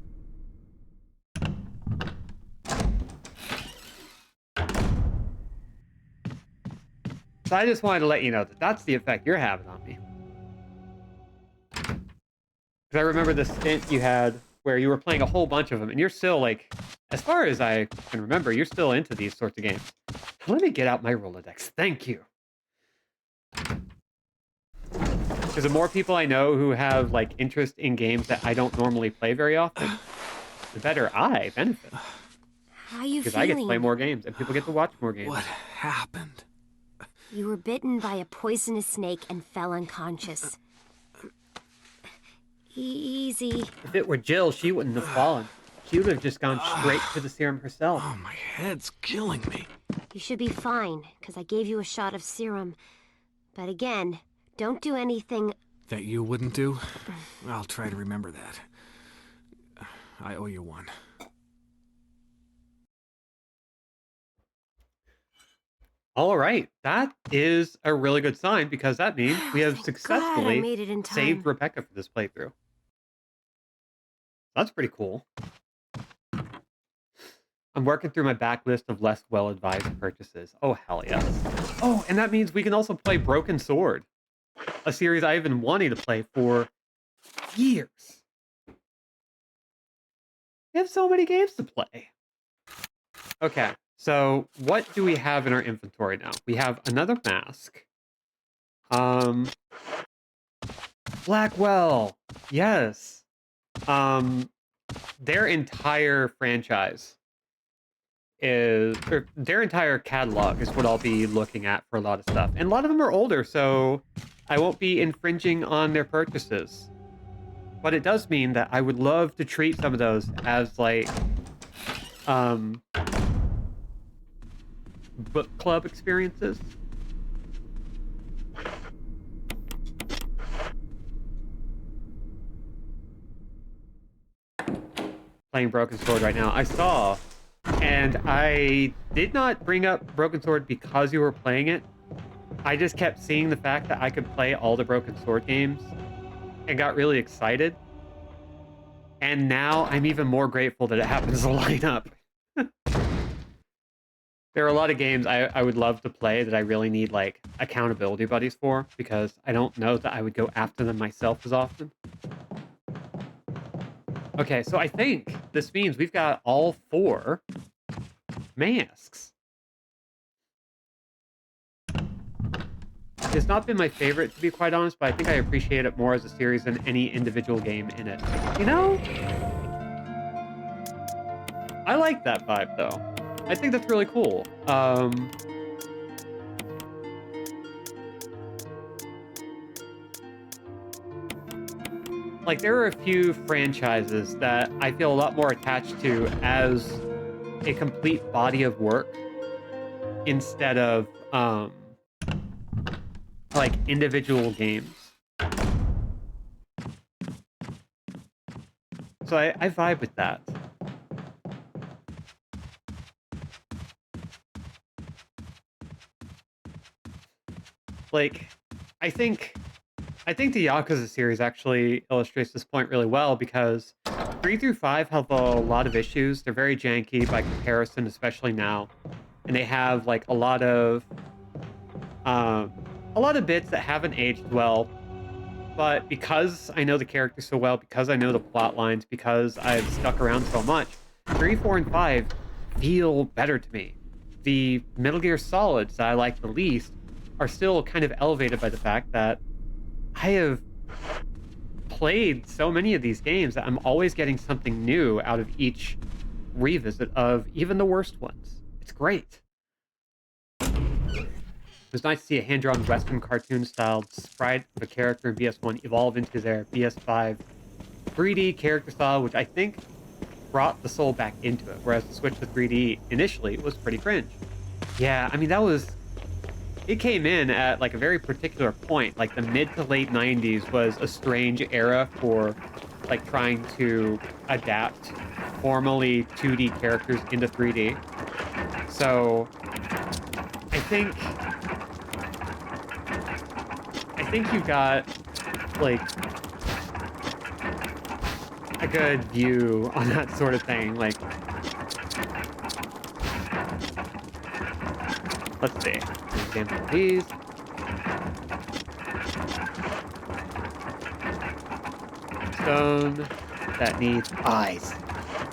So I just wanted to let you know that that's the effect you're having on me. Because I remember the stint you had where you were playing a whole bunch of them, and you're still like, as far as I can remember, you're still into these sorts of games. Let me get out my Rolodex. Thank you. Because the more people I know who have like interest in games that I don't normally play very often, the better I benefit. How you Because feeling? I get to play more games, and people get to watch more games. What happened? You were bitten by a poisonous snake and fell unconscious. Easy. If it were Jill, she wouldn't have fallen. She would have just gone straight to the serum herself. Oh, my head's killing me. You should be fine, because I gave you a shot of serum. But again, don't do anything... That you wouldn't do? I'll try to remember that. I owe you one. All right, that is a really good sign, because that means we have Thank God I successfully made it in time. saved Rebecca for this playthrough. That's pretty cool. I'm working through my backlist of less well-advised purchases. Oh, hell yes. Oh, and that means we can also play Broken Sword, a series I've been wanting to play for years. We have so many games to play. Okay, so what do we have in our inventory now? We have another mask. Blackwell. Yes. Their entire franchise is, or their entire catalog is what I'll be looking at for a lot of stuff. And a lot of them are older, so I won't be infringing on their purchases. But it does mean that I would love to treat some of those as like book club experiences. Playing Broken Sword right now. I saw, and I did not bring up Broken Sword because you were playing it. I just kept seeing the fact that I could play all the Broken Sword games and got really excited. And now I'm even more grateful that it happens to line up. There are a lot of games I would love to play that I really need like accountability buddies for, because I don't know that I would go after them myself as often. Okay, so I think this means we've got all 4 masks. It's not been my favorite, to be quite honest, but I think I appreciate it more as a series than any individual game in it. You know? I like that vibe, though. I think that's really cool. Like, there are a few franchises that I feel a lot more attached to as a complete body of work instead of, like, individual games. So I vibe with that. Like, I think the Yakuza series actually illustrates this point really well, because 3 through 5 have a lot of issues. They're very janky by comparison, especially now. And they have like a lot of bits that haven't aged well. But because I know the characters so well, because I know the plot lines, because I've stuck around so much, 3, 4, and 5 feel better to me. The Metal Gear Solids that I like the least are still kind of elevated by the fact that I have played so many of these games that I'm always getting something new out of each revisit of even the worst ones. It's great. It was nice to see a hand-drawn Western cartoon-styled sprite of a character in BS1 evolve into their BS5 3D character style, which I think brought the soul back into it, whereas the switch to 3D initially was pretty cringe. Yeah, I mean, it came in at like a very particular point. Like the mid to late 90s was a strange era for like trying to adapt formally 2D characters into 3D. So I think you got like a good view on that sort of thing. Like, let's see. Example of these. Stone that needs eyes.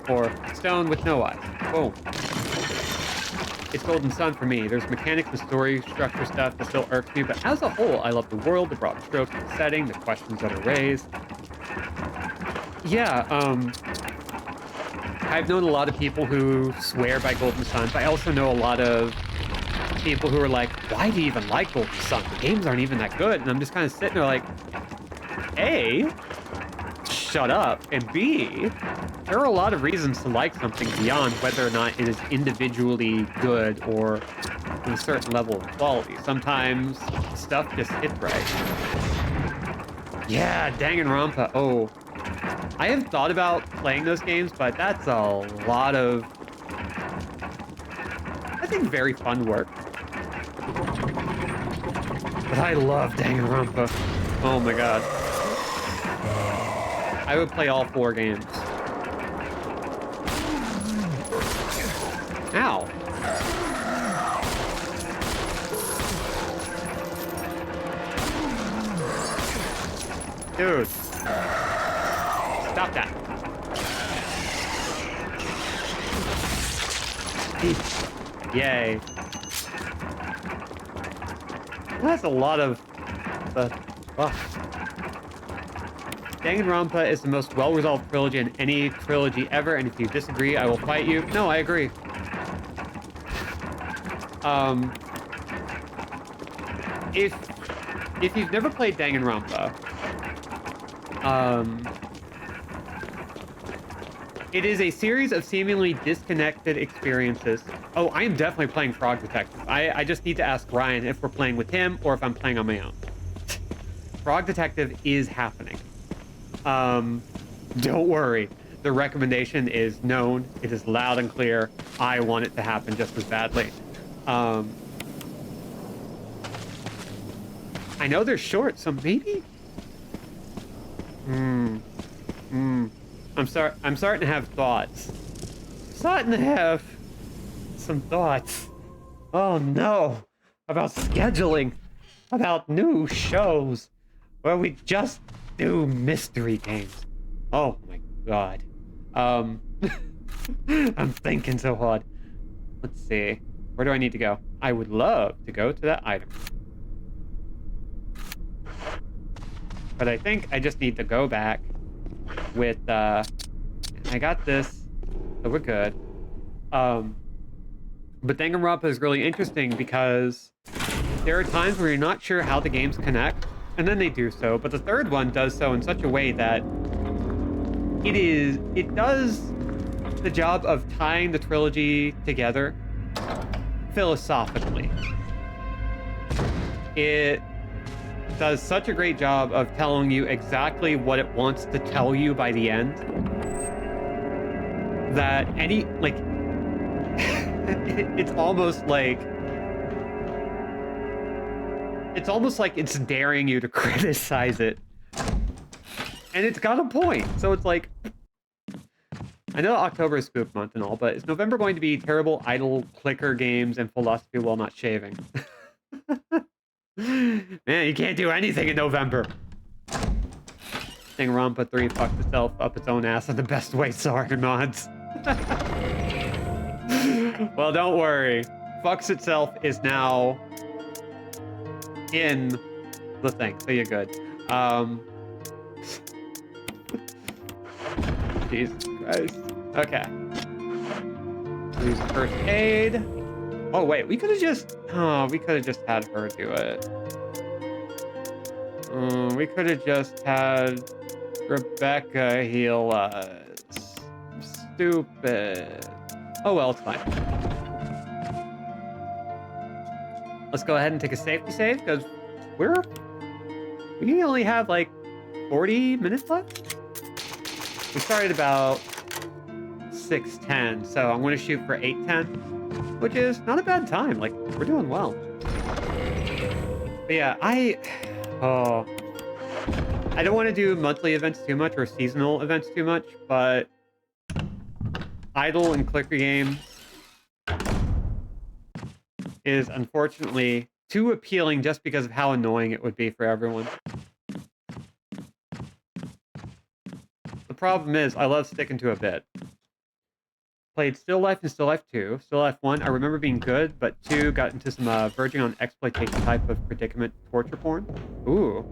Or stone with no eyes. Boom. It's Golden Sun for me. There's mechanics and story structure stuff that still irks me, but as a whole, I love the world, the broad strokes, the setting, the questions that are raised. Yeah, I've known a lot of people who swear by Golden Sun, but I also know a lot of people who are like, why do you even like Golden Sun? The games aren't even that good. And I'm just kind of sitting there like, A, shut up, and B, there are a lot of reasons to like something beyond whether or not it is individually good or with a certain level of quality. Sometimes stuff just hits right. Yeah, Danganronpa. Oh, I have thought about playing those games, but that's a lot of, I think, very fun work. But I love Danganronpa. Oh my god. I would play all 4 games. Ow. Dude. Stop that. Yay. That's a lot of... Danganronpa is the most well-resolved trilogy in any trilogy ever, and if you disagree, I will fight you. No, I agree. If you've never played Danganronpa, It is a series of seemingly disconnected experiences. Oh, I am definitely playing Frog Detective. I just need to ask Ryan if we're playing with him or if I'm playing on my own. Frog Detective is happening. Don't worry. The recommendation is known. It is loud and clear. I want it to happen just as badly. I know they're short, so maybe. I'm starting to have thoughts. Starting to have some thoughts. Oh no, about scheduling, about new shows where we just do mystery games. Oh my god. I'm thinking so hard. Let's see. Where do I need to go? I would love to go to that item. But I think I just need to go back with, I got this, so we're good. But Danganronpa is really interesting because there are times where you're not sure how the games connect, and then they do so, but the third one does so in such a way that it does the job of tying the trilogy together philosophically. It does such a great job of telling you exactly what it wants to tell you by the end that it's almost like it's daring you to criticize it, and it's got a point. So it's like, I know October is spook month and all, but is November going to be terrible idle clicker games and philosophy while not shaving? Man, you can't do anything in November. Danganronpa 3 fucked itself up its own ass in the best way. Sorry, mods. Well, don't worry. Fucks itself is now in the thing, so you're good. Jesus Christ. Okay. Use first aid. Oh wait, we could have just had her do it. We could have just had Rebecca heal us. I'm stupid. Oh well, it's fine. Let's go ahead and take a safety save because we only have like 40 minutes left. We started about 6:10, so I'm going to shoot for 8:10, which is not a bad time. Like, we're doing well. But yeah, I don't want to do monthly events too much or seasonal events too much, but idle and clicker games is unfortunately too appealing just because of how annoying it would be for everyone. The problem is, I love sticking to a bit. Played Still Life and Still Life 2. Still Life 1, I remember being good, but 2 got into some verging on exploitation type of predicament torture porn. Ooh.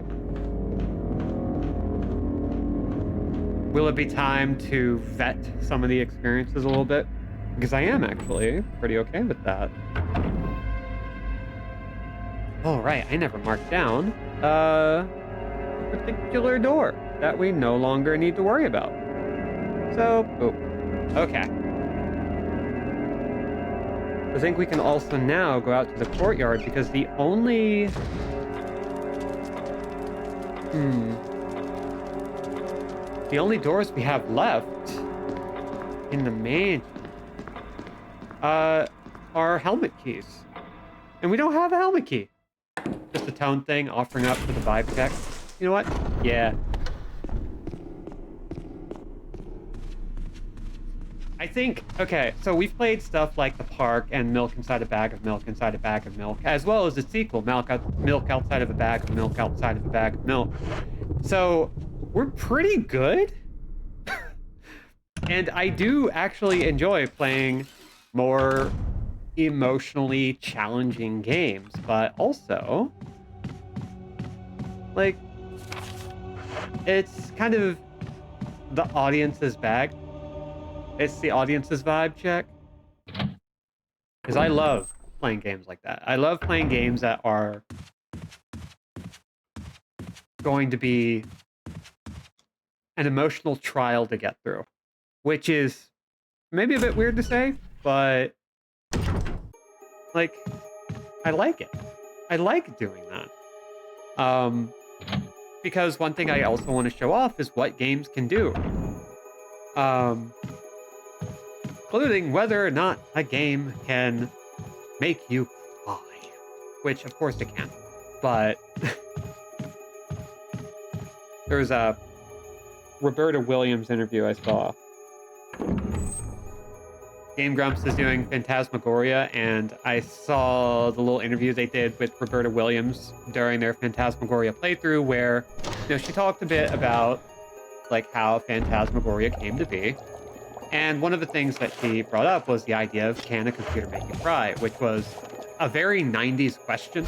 Will it be time to vet some of the experiences a little bit? Because I am actually pretty okay with that. Oh, right, I never marked down a particular door that we no longer need to worry about. So, okay. I think we can also now go out to the courtyard because the only... The only doors we have left in the mansion are helmet keys. And we don't have a helmet key. Just a tone thing, offering up for the vibe check. You know what? Yeah. I think, okay, so we've played stuff like The Park and Milk Inside a Bag of Milk Inside a Bag of Milk, as well as the sequel, Milk Outside of a Bag of Milk Outside of a Bag of Milk. So we're pretty good. And I do actually enjoy playing more emotionally challenging games, but also, like, it's kind of the audience's bag. It's the audience's vibe check. Because I love playing games like that. I love playing games that are going to be an emotional trial to get through. which is maybe a bit weird to say, but like, I like it. I like doing that. Because one thing I also want to show off is what games can do. Including whether or not a game can make you cry. Which, of course, it can. But there was a Roberta Williams interview I saw. Game Grumps is doing Phantasmagoria, and I saw the little interview they did with Roberta Williams during their Phantasmagoria playthrough, where, you know, she talked a bit about like how Phantasmagoria came to be. And one of the things that she brought up was the idea of, can a computer make you cry, which was a very 90s question.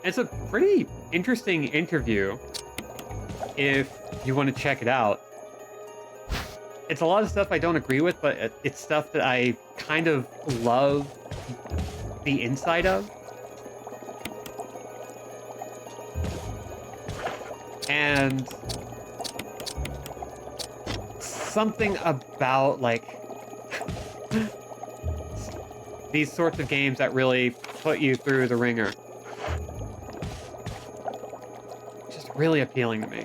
It's a pretty interesting interview if you want to check it out. It's a lot of stuff I don't agree with, but it's stuff that I kind of love the inside of. And something about, like, these sorts of games that really put you through the ringer. Just really appealing to me.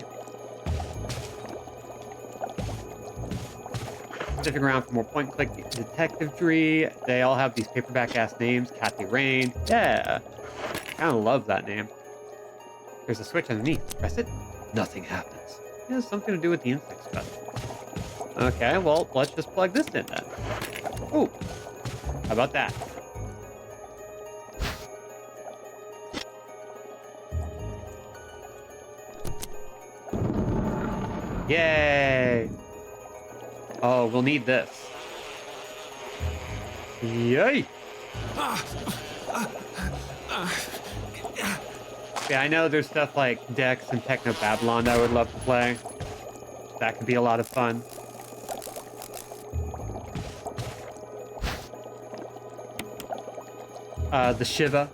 Sticking around for more point-and-click detective-tree. They all have these paperback-ass names. Kathy Rain. Yeah. Kind of love that name. There's a switch underneath. Press it. Nothing happens. It has something to do with the insect stuff. Okay, well, let's just plug this in then. Ooh. How about that? Yay! Oh, we'll need this. Yay! Yeah, I know there's stuff like Dex and Techno Babylon that I would love to play. That could be a lot of fun. The Shiva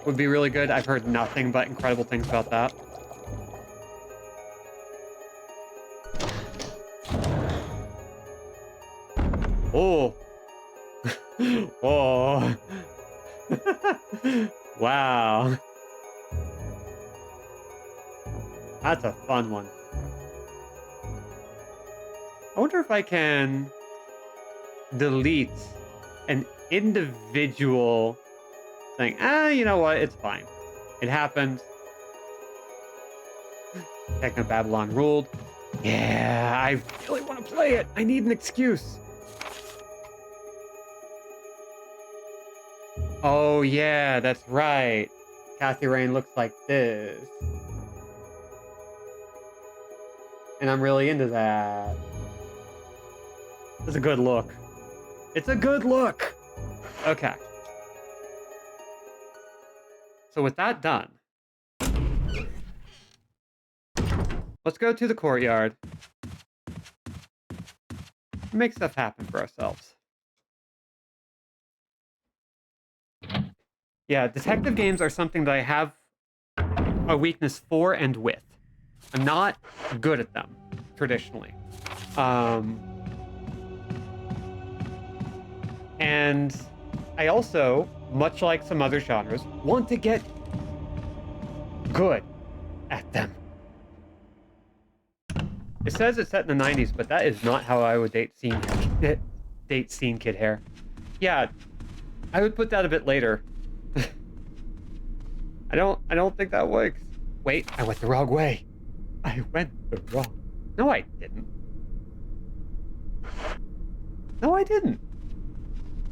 would be really good. I've heard nothing but incredible things about that. Oh. Oh. Wow. That's a fun one. I wonder if I can delete an individual thing. You know what? It's fine. It happened. Techno Babylon ruled. Yeah, I really want to play it. I need an excuse. Oh, yeah, that's right. Kathy Rain looks like this. And I'm really into that. It's a good look. It's a good look. Okay. So with that done, let's go to the courtyard. Make stuff happen for ourselves. Yeah, detective games are something that I have a weakness for and with. I'm not good at them, traditionally. And I also, much like some other genres, want to get good at them. It says it's set in the 90s, but that is not how I would date Scene Kid Hair. Yeah, I would put that a bit later. I don't think that works. Wait, I went the wrong way. I went the wrong... No, I didn't. No, I didn't.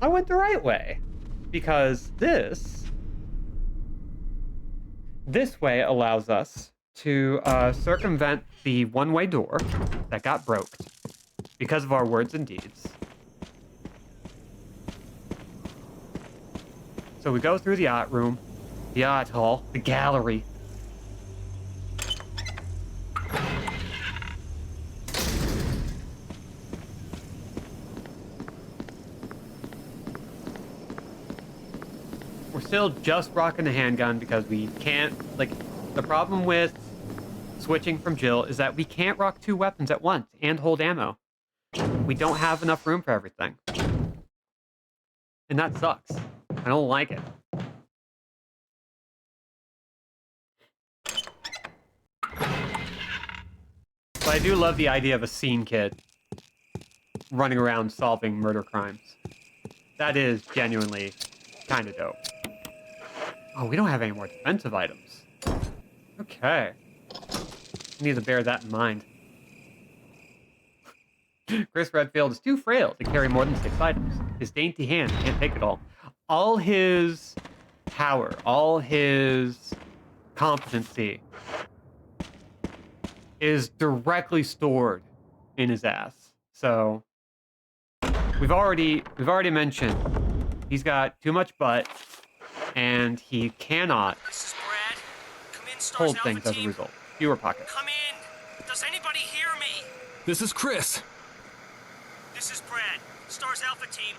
I went the right way. Because this way allows us to circumvent the one-way door that got broke because of our words and deeds. So we go through the art room, the art hall, the gallery. We're still just rocking the handgun because we can't, like, the problem with switching from Jill is that we can't rock 2 weapons at once and hold ammo. We don't have enough room for everything. And that sucks. I don't like it. But I do love the idea of a scene kid running around solving murder crimes. That is genuinely kind of dope. Oh, we don't have any more defensive items. Okay. I need to bear that in mind. Chris Redfield is too frail to carry more than 6 items. His dainty hand can't take it all. All his power, all his competency is directly stored in his ass. So we've already mentioned he's got too much butt and he cannot This is Brad. Come in, Stars hold Alpha things as a team. result. Fewer pockets. Come in. Does anybody hear me? This is Chris. This is Brad. Stars Alpha team.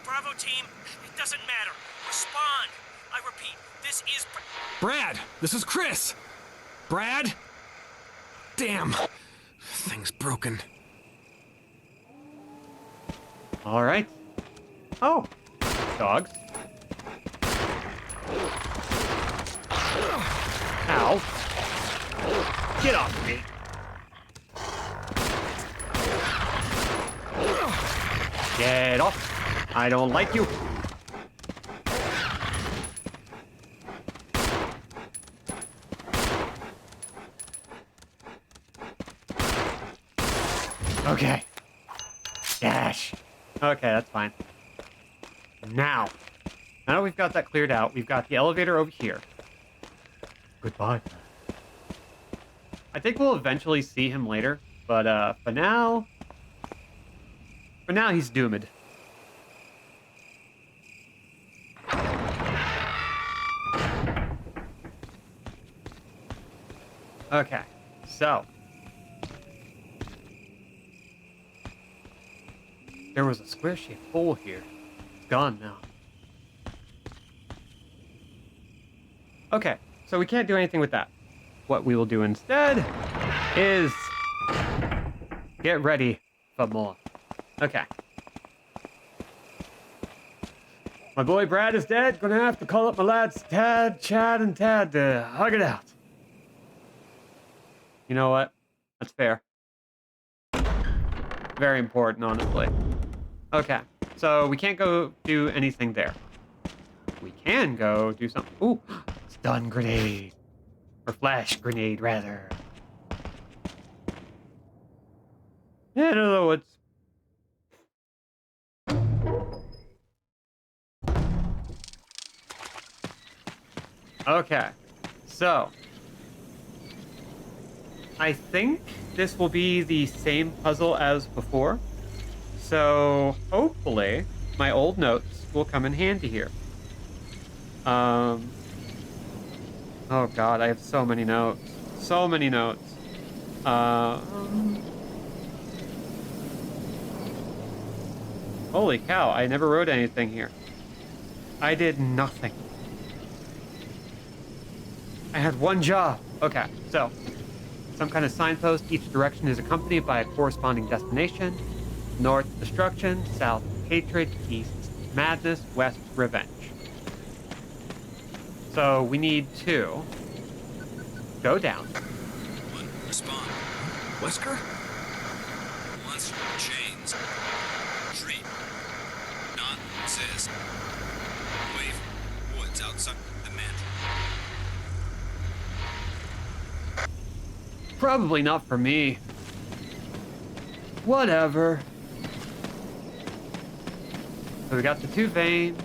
Bravo team. It doesn't matter. Respond. I repeat, this is Brad, this is Chris. Brad? Damn. Thing's broken. All right. Oh, dogs. Ow. Get off me. Get off. I don't like you. Okay. Dash. Okay, that's fine. Now that we've got that cleared out, we've got the elevator over here. Goodbye. I think we'll eventually see him later, but for now he's doomed. Okay, so there was a square-shaped hole here. It's gone now. Okay, so we can't do anything with that. What we will do instead is get ready for more. Okay. My boy Brad is dead. Gonna have to call up my lads Tad, Chad, and Tad to hug it out. You know what? That's fair. Very important, honestly. Okay, so we can't go do anything there. We can go do something. Ooh, stun grenade. Or flash grenade, rather. Yeah, in the woods. Okay, so I think this will be the same puzzle as before. So hopefully my old notes will come in handy here. Oh god, I have so many notes. So many notes. Holy cow, I never wrote anything here. I did nothing. I had one job. Okay, so some kind of signpost. Each direction is accompanied by a corresponding destination. North, destruction. South, hatred. East, madness. West, revenge. So we need to go down. One, respond. Wesker? Once, chains. Treat. Not, says. Wave. Woods outside the mansion. Probably not for me. Whatever. So we got the 2 veins.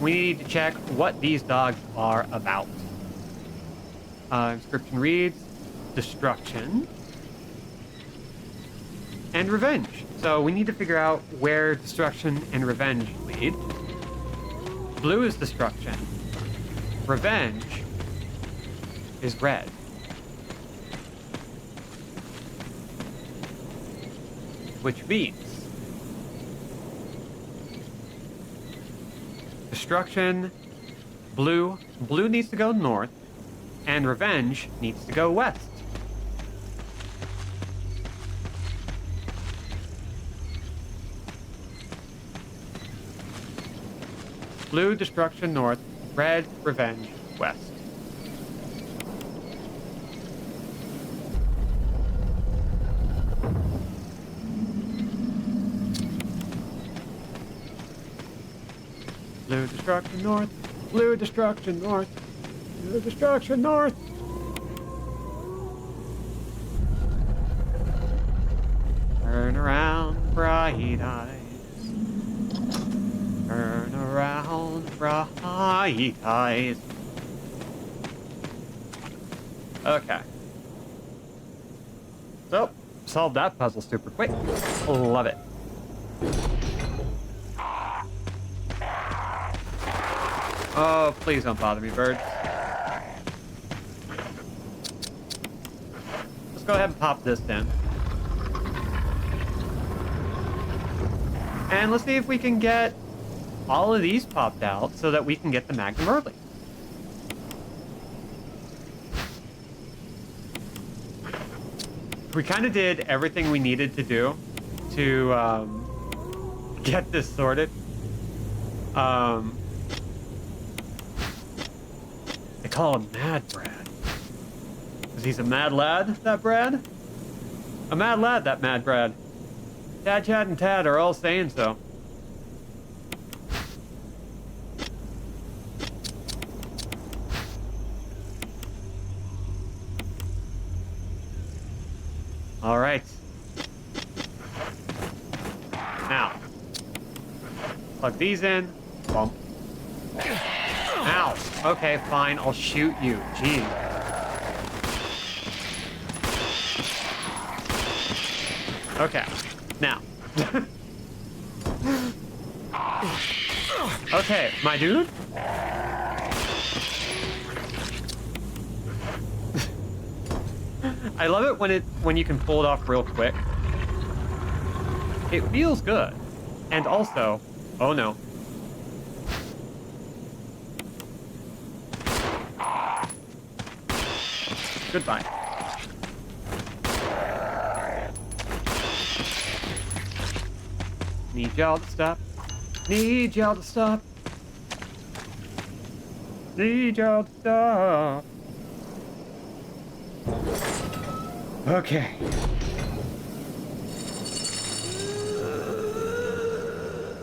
We need to check what these dogs are about. Inscription reads, destruction and revenge. So we need to figure out where destruction and revenge lead. Blue is destruction. Revenge is red. Which means destruction, blue. Blue needs to go north, And Revenge needs to go west. Blue, Destruction north. Red, Revenge west. Blue, Destruction north. Blue, Destruction north. Blue, Destruction north. Turn around, bright eyes. Turn around, bright eyes. Okay. So, solved that puzzle super quick. Love it. Oh, please don't bother me, bird. Let's go ahead and pop this in. And let's see if we can get all of these popped out so that we can get the Magnum early. We kind of did everything we needed to do to get this sorted. They call him Mad Brad. Because he's a mad lad, that Brad? A mad lad, that Mad Brad. Dad, Chad, and Tad are all saying so. All right. Now, plug these in. Bump. Ow. Okay, fine. I'll shoot you. Gee. Okay. Now. Okay, my dude. I love it when you can pull it off real quick. It feels good. And also, oh no. Goodbye. Need y'all to stop. Need y'all to stop. Need y'all to stop. Okay.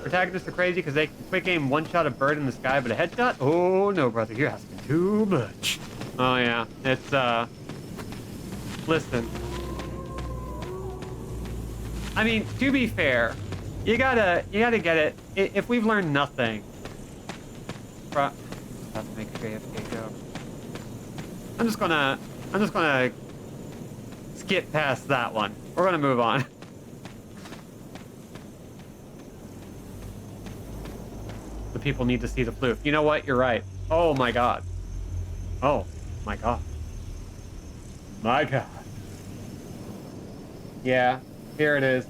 Protagonists are crazy because they can quick aim one shot a bird in the sky, but a headshot? Oh no, brother, you're asking too much. Oh yeah, it's listen. I mean, to be fair, you gotta get it. If we've learned nothing, have to make a JFK joke. I'm just gonna skip past that one. We're gonna move on. The people need to see the floof. You know what? You're right. Oh my god. Oh my god. My god. Yeah, here it is.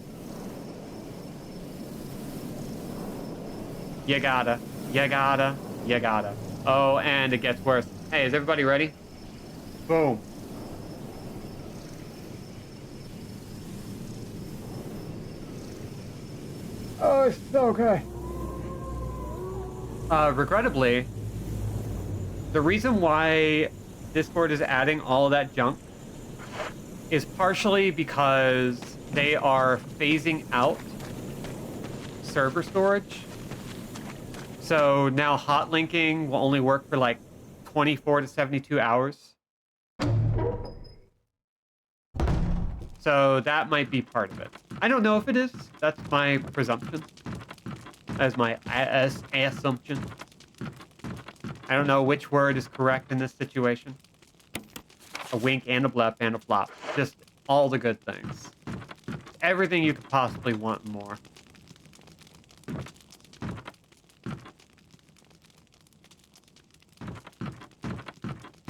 You gotta. Oh, and it gets worse. Hey, is everybody ready? Boom. Oh, it's so good. Regrettably, the reason why Discord is adding all of that junk is partially because they are phasing out server storage. So now hot linking will only work for like 24 to 72 hours. So that might be part of it. I don't know if it is. That's my presumption. That's my assumption. I don't know which word is correct in this situation. A wink and a blep and a flop. Just all the good things. Everything you could possibly want and more.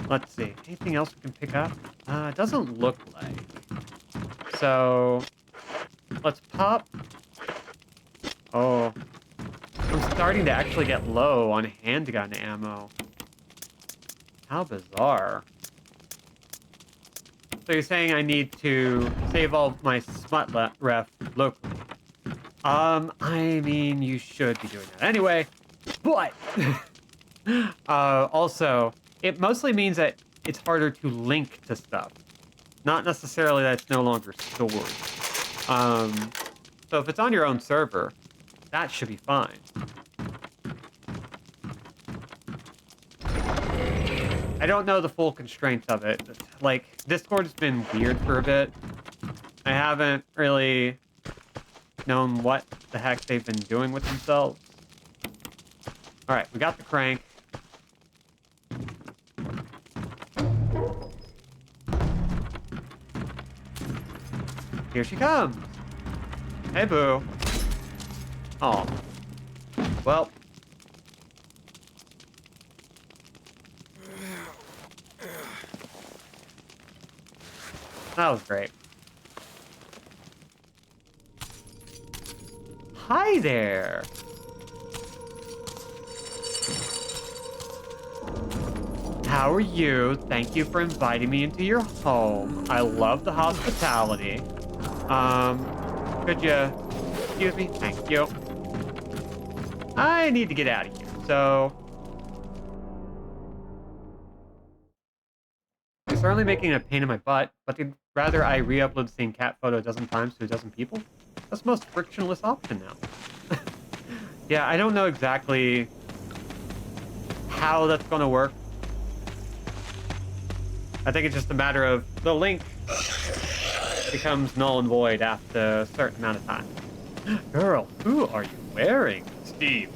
Let's see. Anything else we can pick up? It doesn't look like. So, let's pop. Oh. I'm starting to actually get low on handgun ammo. How bizarre. So you're saying I need to save all of my smut ref locally? I mean, you should be doing that anyway, but also, it mostly means that it's harder to link to stuff, not necessarily that it's no longer stored. So if it's on your own server, that should be fine. I don't know the full constraints of it. Like, Discord's been weird for a bit. I haven't really known what the heck they've been doing with themselves. Alright, we got the crank. Here she comes. Hey, boo. Oh. Well. That was great. Hi there. How are you? Thank you for inviting me into your home. I love the hospitality. Could you excuse me? Thank you. I need to get out of here, so you're certainly making a pain in my butt, but they'd rather I re-upload the same cat photo a dozen times to a dozen people? That's the most frictionless option now. Yeah, I don't know exactly how that's gonna work. I think it's just a matter of the link becomes null and void after a certain amount of time. Girl, who are you wearing, Steve?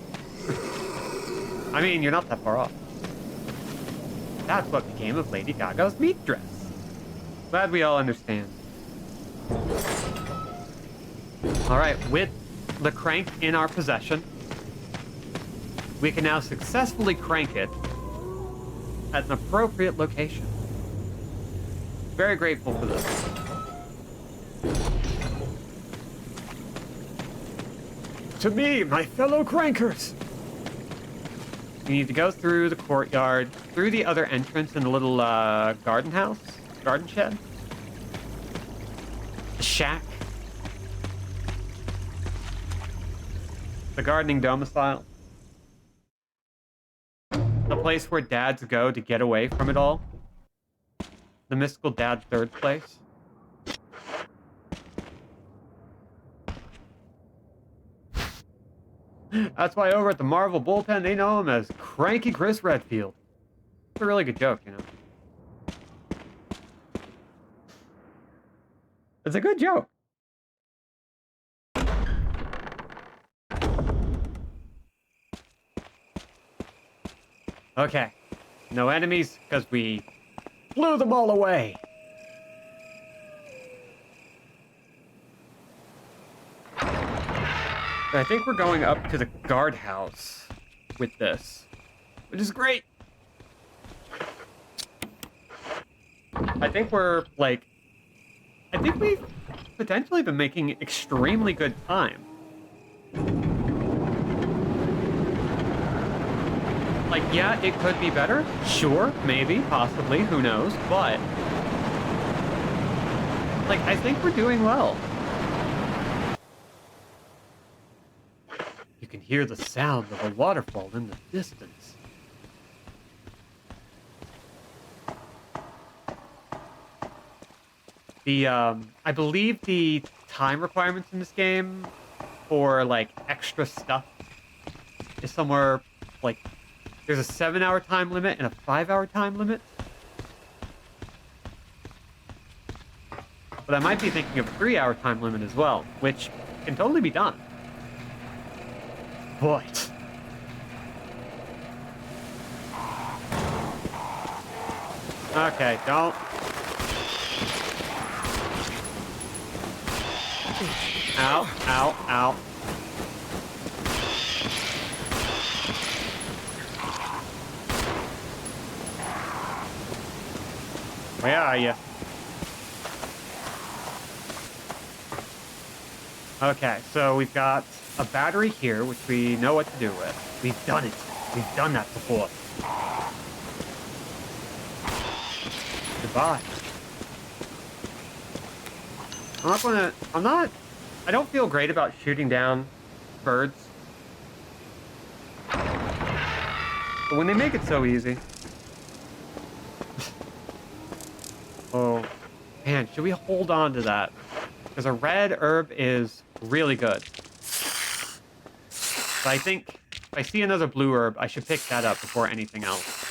I mean, you're not that far off. That's what became of Lady Gaga's meat dress. Glad we all understand. Alright, with the crank in our possession, we can now successfully crank it at an appropriate location. Very grateful for this. To me, my fellow crankers! We need to go through the courtyard, through the other entrance in the little garden house, garden shed, the shack, the gardening domicile, the place where dads go to get away from it all, the mystical dad third place. That's why over at the Marvel bullpen, they know him as Cranky Chris Redfield. It's a really good joke, you know. It's a good joke. Okay. No enemies, because we blew them all away. I think we're going up to the guardhouse with this, which is great. I think we're, like, I think we've potentially been making extremely good time. Like, yeah, it could be better. Sure, maybe, possibly, who knows, but like, I think we're doing well. You can hear the sound of a waterfall in the distance. I believe the time requirements in this game for, like, extra stuff is somewhere, like, there's a 7-hour time limit and a 5-hour time limit. But I might be thinking of a 3-hour time limit as well, which can totally be done. But okay, don't. Ow, ow, ow. Where are you? Okay, so we've got a battery here, which we know what to do with. We've done it. We've done that before. Goodbye. I don't feel great about shooting down birds. But when they make it so easy. Oh, man, should we hold on to that? Because a red herb is really good. But I think if I see another blue herb, I should pick that up before anything else.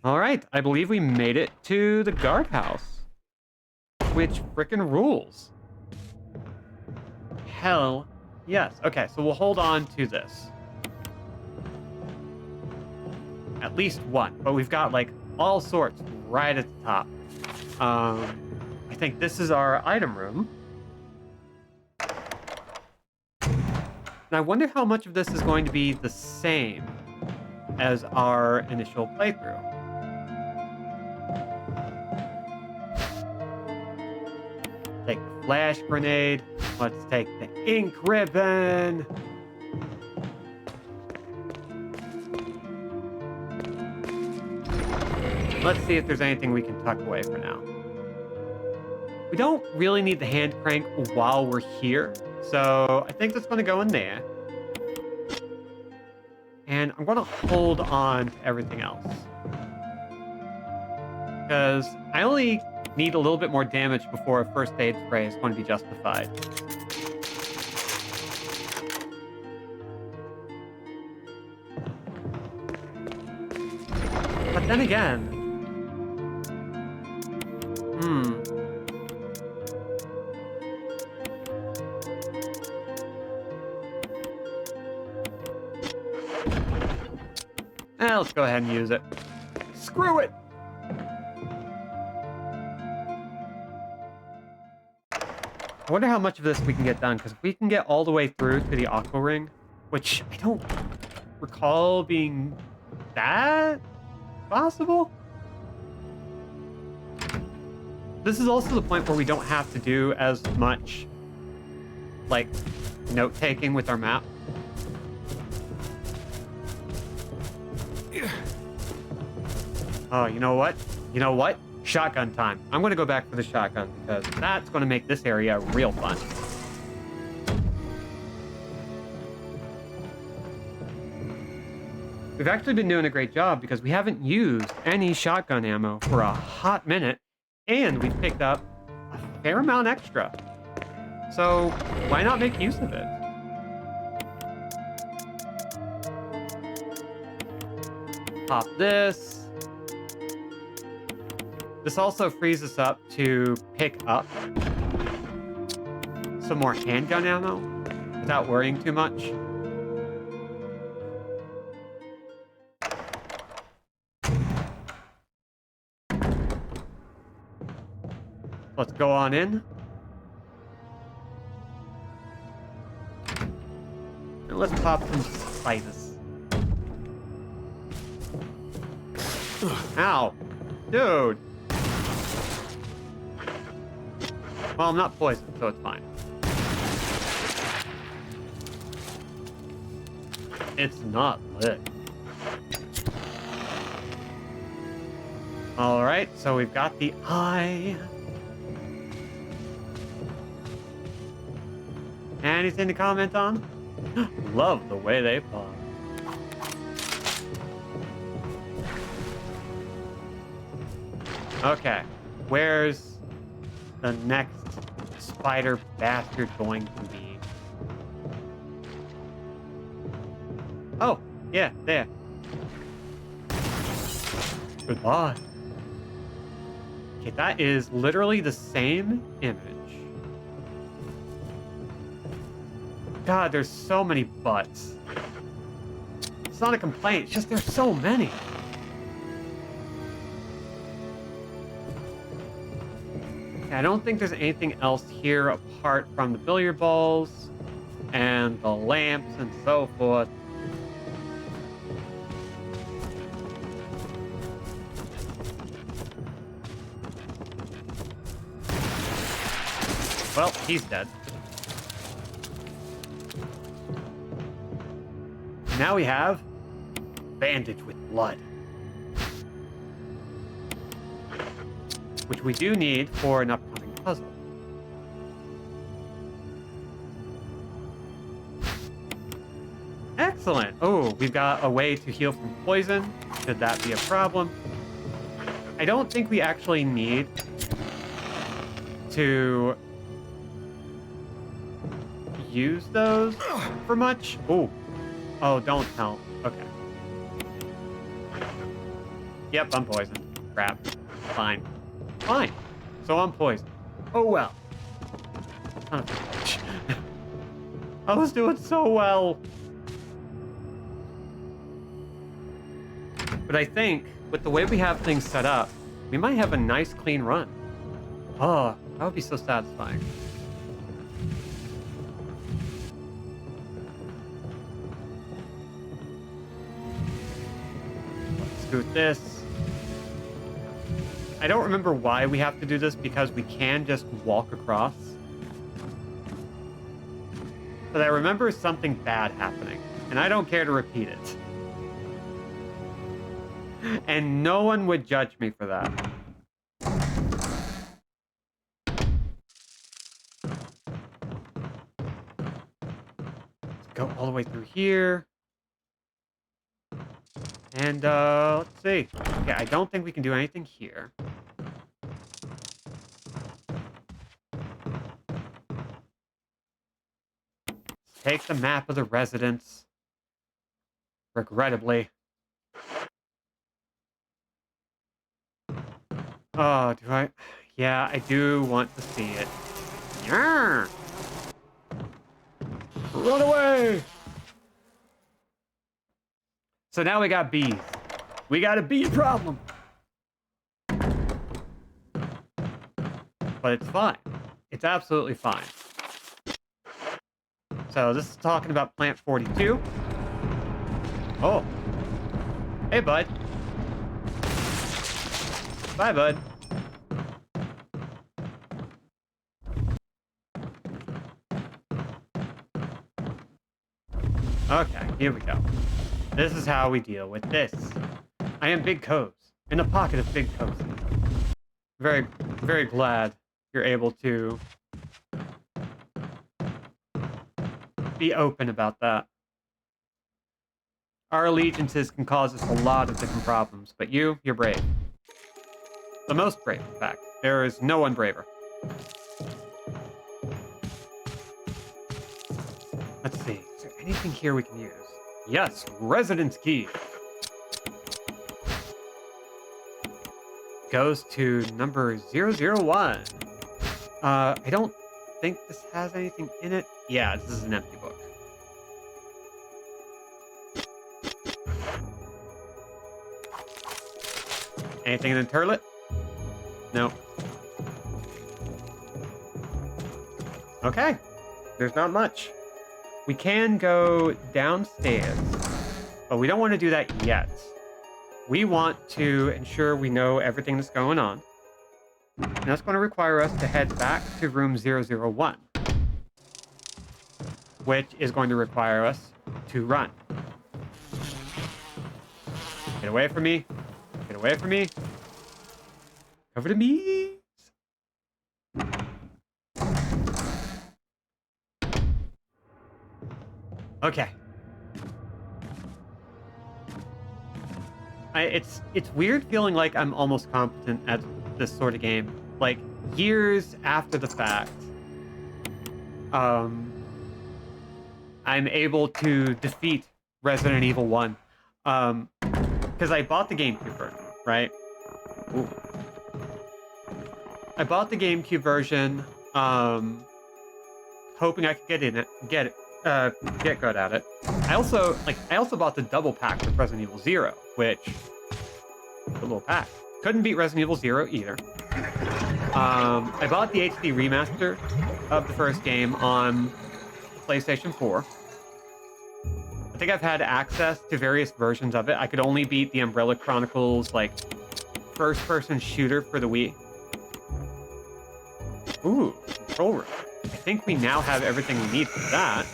All right, I believe we made it to the guardhouse. Which frickin' rules. Hell yes. Okay, so we'll hold on to this. At least one, but we've got like all sorts right at the top. I think this is our item room. And I wonder how much of this is going to be the same as our initial playthrough. Take the flash grenade. Let's take the ink ribbon. Let's see if there's anything we can tuck away for now. We don't really need the hand crank while we're here, so I think that's going to go in there. And I'm going to hold on to everything else. Because I only need a little bit more damage before a first aid spray is going to be justified. But then again... let's go ahead and use it. Screw it! I wonder how much of this we can get done, because if we can get all the way through to the Aqua Ring, which I don't recall being that possible. This is also the point where we don't have to do as much, like, note-taking with our map. Oh, you know what? You know what? Shotgun time. I'm going to go back for the shotgun because that's going to make this area real fun. We've actually been doing a great job because we haven't used any shotgun ammo for a hot minute, and we've picked up a fair amount extra. So why not make use of it? Pop this. This also frees us up to pick up some more handgun ammo without worrying too much. Let's go on in. And let's pop some spiders. Ow. Dude. Well, I'm not poisoned, so it's fine. It's not lit. Alright, so we've got the eye. Anything to comment on? Love the way they pop. Okay, where's the next spider bastard going to be? Oh, yeah, there. Goodbye. Okay, that is literally the same image. God, there's so many butts. It's not a complaint, it's just there's so many. I don't think there's anything else here apart from the billiard balls and the lamps and so forth. Well, he's dead. Now we have bandage with blood. which we do need for an upcoming puzzle. Excellent. Oh, we've got a way to heal from poison. Should that be a problem? I don't think we actually need to use those for much. Oh, don't tell. Okay. Yep, I'm poisoned. Crap. Fine. Fine. So I'm poisoned. Oh well. Son of a bitch. I was doing so well. But I think, with the way we have things set up, we might have a nice, clean run. Oh, that would be so satisfying. Let's scoot this. I don't remember why we have to do this, because we can just walk across. But I remember something bad happening, and I don't care to repeat it. And no one would judge me for that. Let's go all the way through here. And, let's see. Okay, I don't think we can do anything here. Let's take the map of the residence. Regrettably. Oh, do I? Yeah, I do want to see it. Yarr! Run away! So now we got bees. We got a bee problem. But it's fine. It's absolutely fine. So this is talking about Plant 42. Oh. Hey, bud. Bye, bud. Okay, here we go. This is how we deal with this. I am Big Coz, in the pocket of Big Cozy. Very, very glad you're able to be open about that. Our allegiances can cause us a lot of different problems, but you're brave. The most brave, in fact. There is no one braver. Let's see. Is there anything here we can use? Yes, residence key. Goes to number 001. I don't think this has anything in it. Yeah, this is an empty book. Anything in the turlet? Nope. Okay. There's not much. We can go downstairs, but we don't want to do that yet. We want to ensure we know everything that's going on. And that's going to require us to head back to room 001, which is going to require us to run. Get away from me. Get away from me. Cover the bees. Okay. It's weird feeling like I'm almost competent at this sort of game. Like, years after the fact, I'm able to defeat Resident Evil 1. Because I bought the GameCube version, right? Ooh. I bought the GameCube version, hoping I could get good at it. I also bought the double pack with Resident Evil 0, which a little pack. Couldn't beat Resident Evil 0 either. I bought the HD remaster of the first game on PlayStation 4. I think I've had access to various versions of it. I could only beat the Umbrella Chronicles, like, first-person shooter for the Wii. Ooh, control room. I think we now have everything we need for that.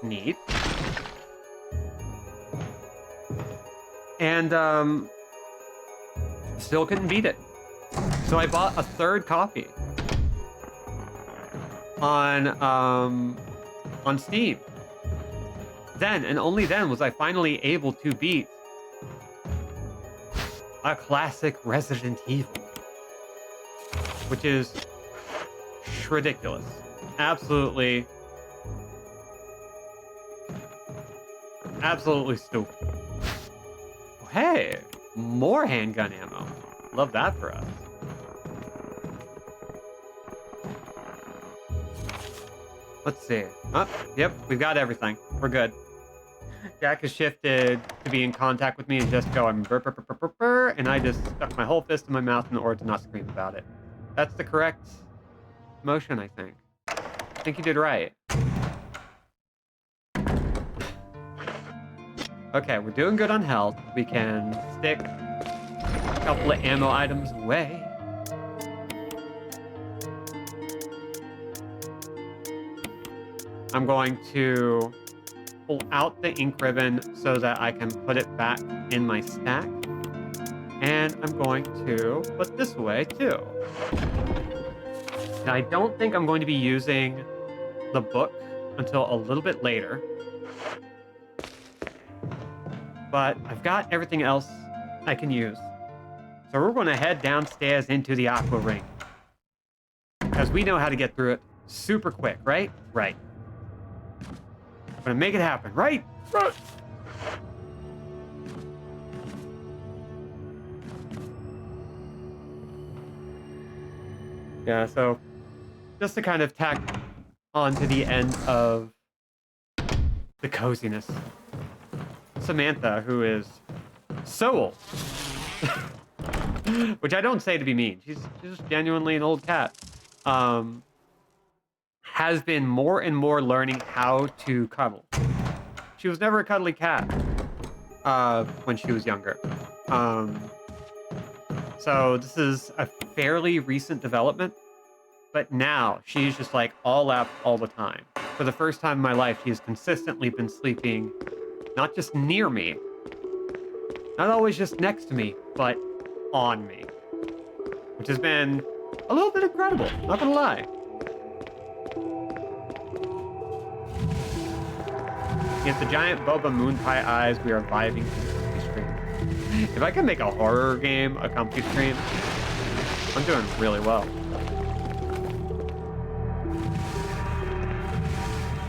Neat. And, Still couldn't beat it. So I bought a third copy on Steam. Then, and only then, was I finally able to beat a classic Resident Evil, which is ridiculous. Absolutely stupid. Hey, more handgun ammo. Love that for us. Let's see. Oh, yep, we've got everything. We're good. Jack has shifted to be in contact with me and just going burr, burr, burr, burr, burr, burr, and I just stuck my whole fist in my mouth in order to not scream about it. That's the correct motion, I think. I think you did right. Okay, we're doing good on health. We can stick a couple of ammo items away. I'm going to pull out the ink ribbon so that I can put it back in my stack. And I'm going to put this away too. Now, I don't think I'm going to be using the book until a little bit later. But I've got everything else I can use. So we're going to head downstairs into the Aqua Ring. Because we know how to get through it super quick, right? Right. I'm going to make it happen, right? Right. Yeah, so just to kind of tack on to the end of the coziness. Samantha, who is so old, which I don't say to be mean. She's genuinely an old cat. Has been more and more learning how to cuddle. She was never a cuddly cat when she was younger. So this is a fairly recent development, but now she's just like all up all the time. For the first time in my life, she has consistently been sleeping not just near me, not always just next to me, but on me, which has been a little bit incredible, not gonna lie. Against the giant boba moon pie eyes, we are vibing to the comfy stream. If I can make a horror game a comfy stream, I'm doing really well.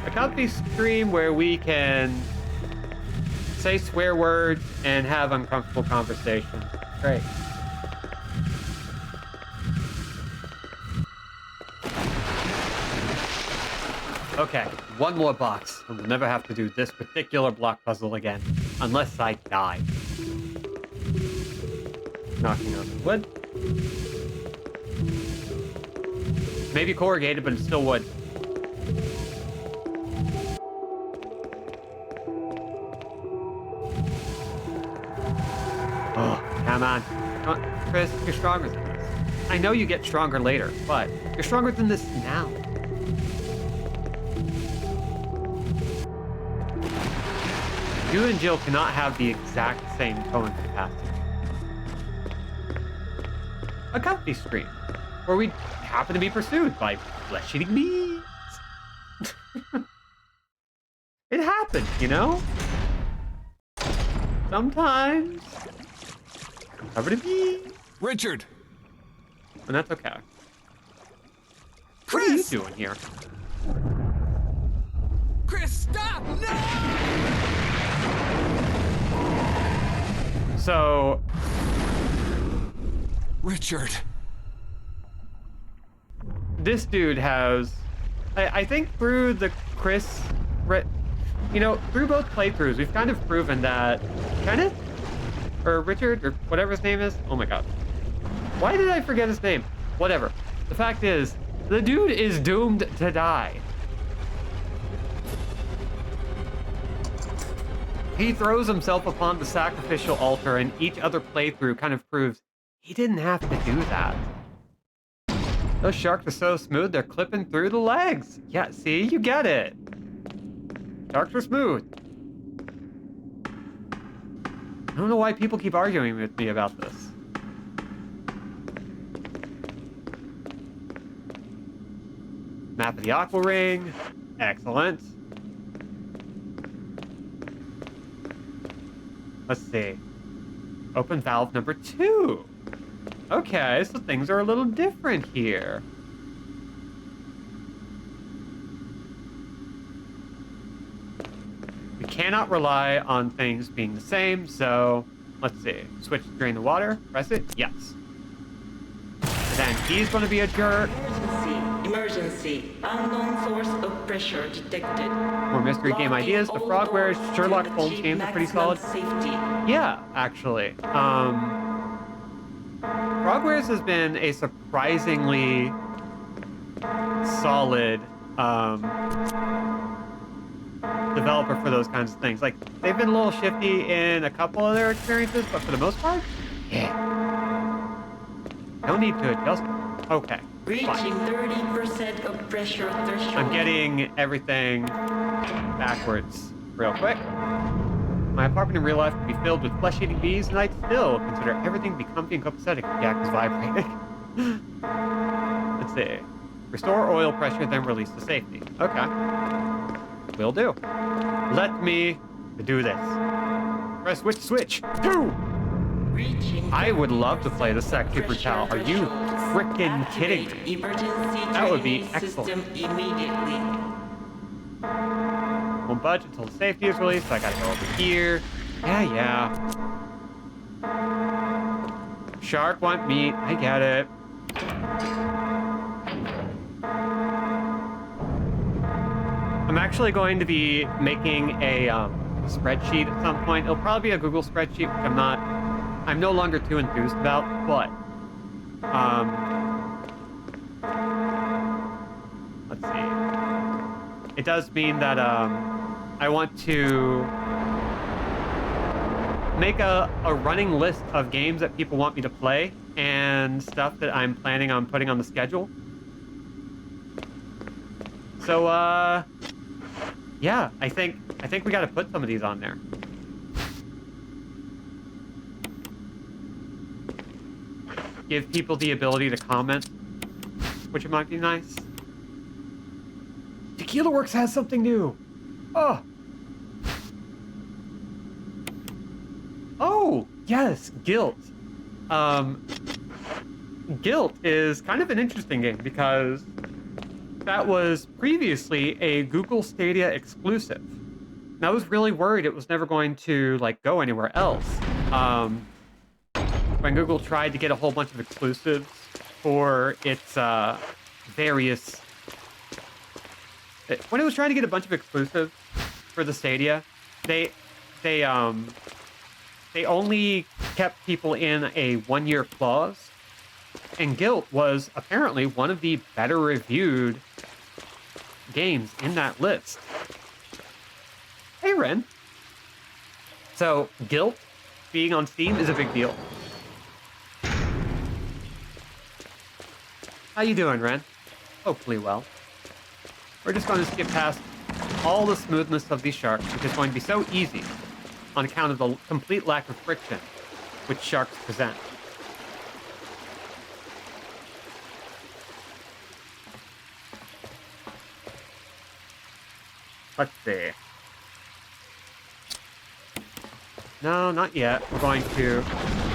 A comfy stream where we can say swear words and have uncomfortable conversations. Great. Okay, one more box, and we'll never have to do this particular block puzzle again, unless I die. Knocking on the wood. Maybe corrugated, but it's still wood. Oh, come on. Come on. Chris, you're stronger than this. I know you get stronger later, but you're stronger than this now. You and Jill cannot have the exact same towing capacity. A comfy stream, where we happen to be pursued by flesh-eating bees. It happens, you know? Sometimes I'm covered in bees. Richard! And that's okay. Chris! What are you doing here? Chris, stop! No! So... Richard. This dude has... I think through the Chris... You know, through both playthroughs, we've kind of proven that Kenneth? Or Richard? Or whatever his name is? Oh my god. Why did I forget his name? Whatever. The fact is, the dude is doomed to die. He throws himself upon the sacrificial altar, and each other playthrough kind of proves he didn't have to do that. Those sharks are so smooth, they're clipping through the legs. Yeah, see? You get it. Sharks are smooth. I don't know why people keep arguing with me about this. for the aqua ring. Excellent. Let's see. Open valve number 2. Okay, so things are a little different here. We cannot rely on things being the same, so let's see. Switch to drain the water. Press it. Yes. Then he's going to be a jerk. Emergency. Unknown source of pressure detected. More mystery game ideas. The Frogwares, Sherlock Holmes games are pretty solid. Safety. Yeah, actually. Frogwares has been a surprisingly solid developer for those kinds of things. Like, they've been a little shifty in a couple of their experiences, but for the most part, yeah. No need to adjust. Okay. Reaching Fine. 30% of pressure threshold. I'm getting everything backwards real quick. My apartment in real life would be filled with flesh-eating bees, and I'd still consider everything to be comfy and copacetic. Jack is vibrating. Let's see. Restore oil pressure, then release to safety. Okay. Will do. Let me do this. Press switch. 2! Reaching I would love to play the Sexy Brutal. Are you freaking kidding me? Emergency That would be training excellent. system immediately. Won't budge until the safety is released, so I gotta go over here. Yeah. Shark want meat. I get it. I'm actually going to be making a spreadsheet at some point. It'll probably be a Google spreadsheet, which I'm no longer too enthused about, but let's see. It does mean that I want to make a running list of games that people want me to play and stuff that I'm planning on putting on the schedule. So yeah, I think we got to put some of these on there. Give people the ability to comment, which might be nice. Tequila Works has something new. Oh, yes, Guilt. Guilt is kind of an interesting game because that was previously a Google Stadia exclusive. And I was really worried it was never going to go anywhere else. When Google tried to get a whole bunch of exclusives for its various... When it was trying to get a bunch of exclusives for the Stadia, they only kept people in a 1-year clause, and Guilt was apparently one of the better reviewed games in that list. Hey, Ren. So, Guilt being on Steam is a big deal. How you doing, Ren? Hopefully well. We're just going to skip past all the smoothness of these sharks, which is going to be so easy on account of the complete lack of friction which sharks present. Let's see. No, not yet. We're going to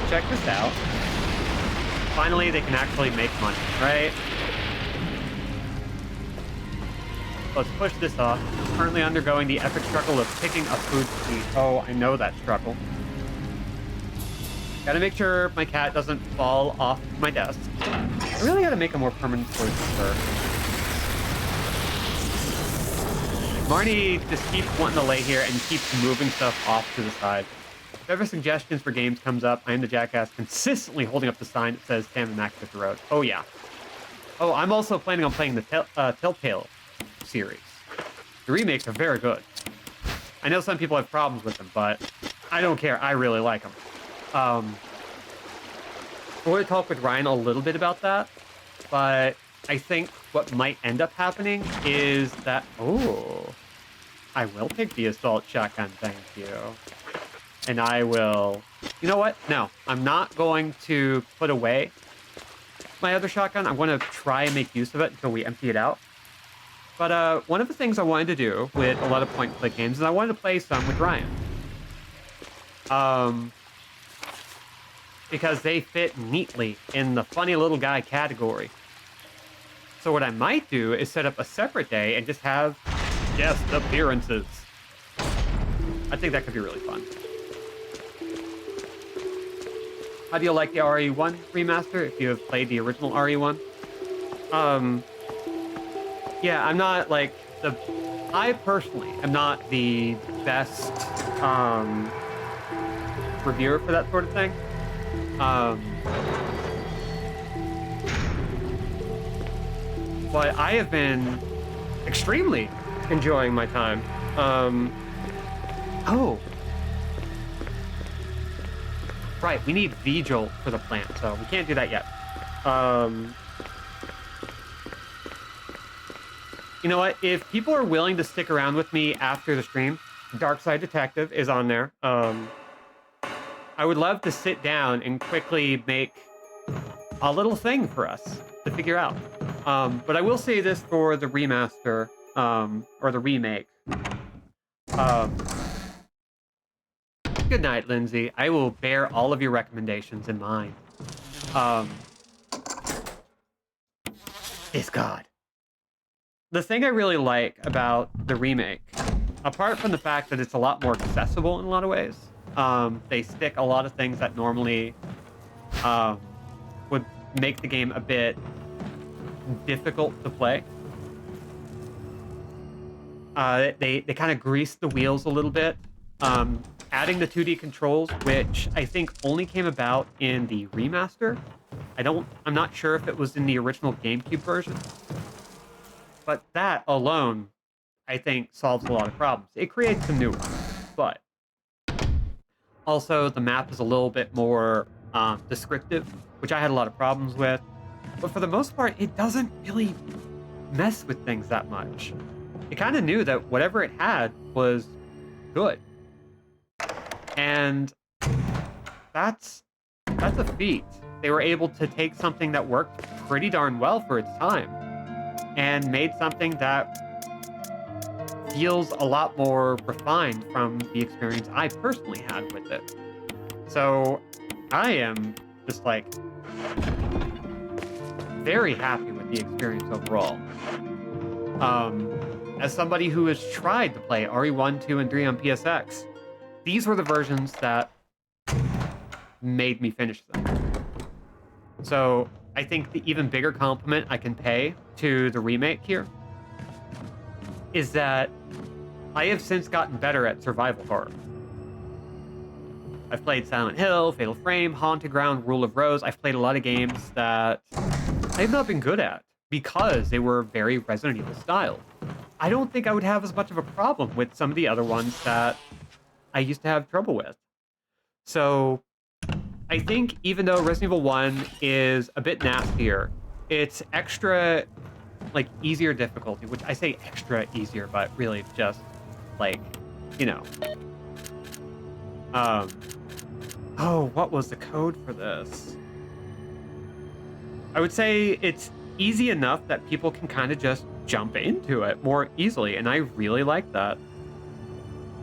check this out. Finally, they can actually make money, right? Let's push this off. Currently undergoing the epic struggle of picking a food to eat. Oh, I know that struggle. Gotta make sure my cat doesn't fall off my desk. I really gotta make a more permanent choice for her. Marnie just keeps wanting to lay here and keeps moving stuff off to the side. If ever suggestions for games comes up, I am the jackass consistently holding up the sign that says Sam and Max hit the road. Oh, yeah. Oh, I'm also planning on playing the Telltale series. The remakes are very good. I know some people have problems with them, but I don't care. I really like them. I want to talk with Ryan a little bit about that, but I think what might end up happening is that... Oh, I will take the assault shotgun, thank you. And I will... You know what? No, I'm not going to put away my other shotgun. I'm going to try and make use of it until we empty it out. But one of the things I wanted to do with a lot of point-and-click games is I wanted to play some with Ryan. Because they fit neatly in the funny little guy category. So what I might do is set up a separate day and just have guest appearances. I think that could be really fun. How do you like the RE1 remaster if you have played the original RE1? Yeah, I'm not like I personally am not the best reviewer for that sort of thing. But I have been extremely enjoying my time. Oh. Right, we need V-Jolt for the plant, so we can't do that yet. You know what? If people are willing to stick around with me after the stream, Dark Side Detective is on there. I would love to sit down and quickly make a little thing for us to figure out. But I will say this for the remaster, or the remake. Good night, Lindsay. I will bear all of your recommendations in mind. Is God. The thing I really like about the remake, apart from the fact that it's a lot more accessible in a lot of ways, they stick a lot of things that normally would make the game a bit difficult to play. They kind of grease the wheels a little bit. Adding the 2D controls, which I think only came about in the remaster. I'm not sure if it was in the original GameCube version. But that alone, I think, solves a lot of problems. It creates some new ones, but also the map is a little bit more descriptive, which I had a lot of problems with. But for the most part, it doesn't really mess with things that much. It kind of knew that whatever it had was good. And that's a feat. They were able to take something that worked pretty darn well for its time and made something that feels a lot more refined from the experience I personally had with it. So I am just like very happy with the experience overall. As somebody who has tried to play RE1, 2, and 3 on PSX, these were the versions that made me finish them. So I think the even bigger compliment I can pay to the remake here is that I have since gotten better at survival horror. I've played Silent Hill, Fatal Frame, Haunted Ground, Rule of Rose. I've played a lot of games that I've not been good at because they were very Resident Evil style. I don't think I would have as much of a problem with some of the other ones that I used to have trouble with. So I think even though Resident Evil 1 is a bit nastier, it's extra, like, easier difficulty, which I say extra easier, but really just, like, you know. Oh, what was the code for this? I would say it's easy enough that people can kind of just jump into it more easily, and I really like that.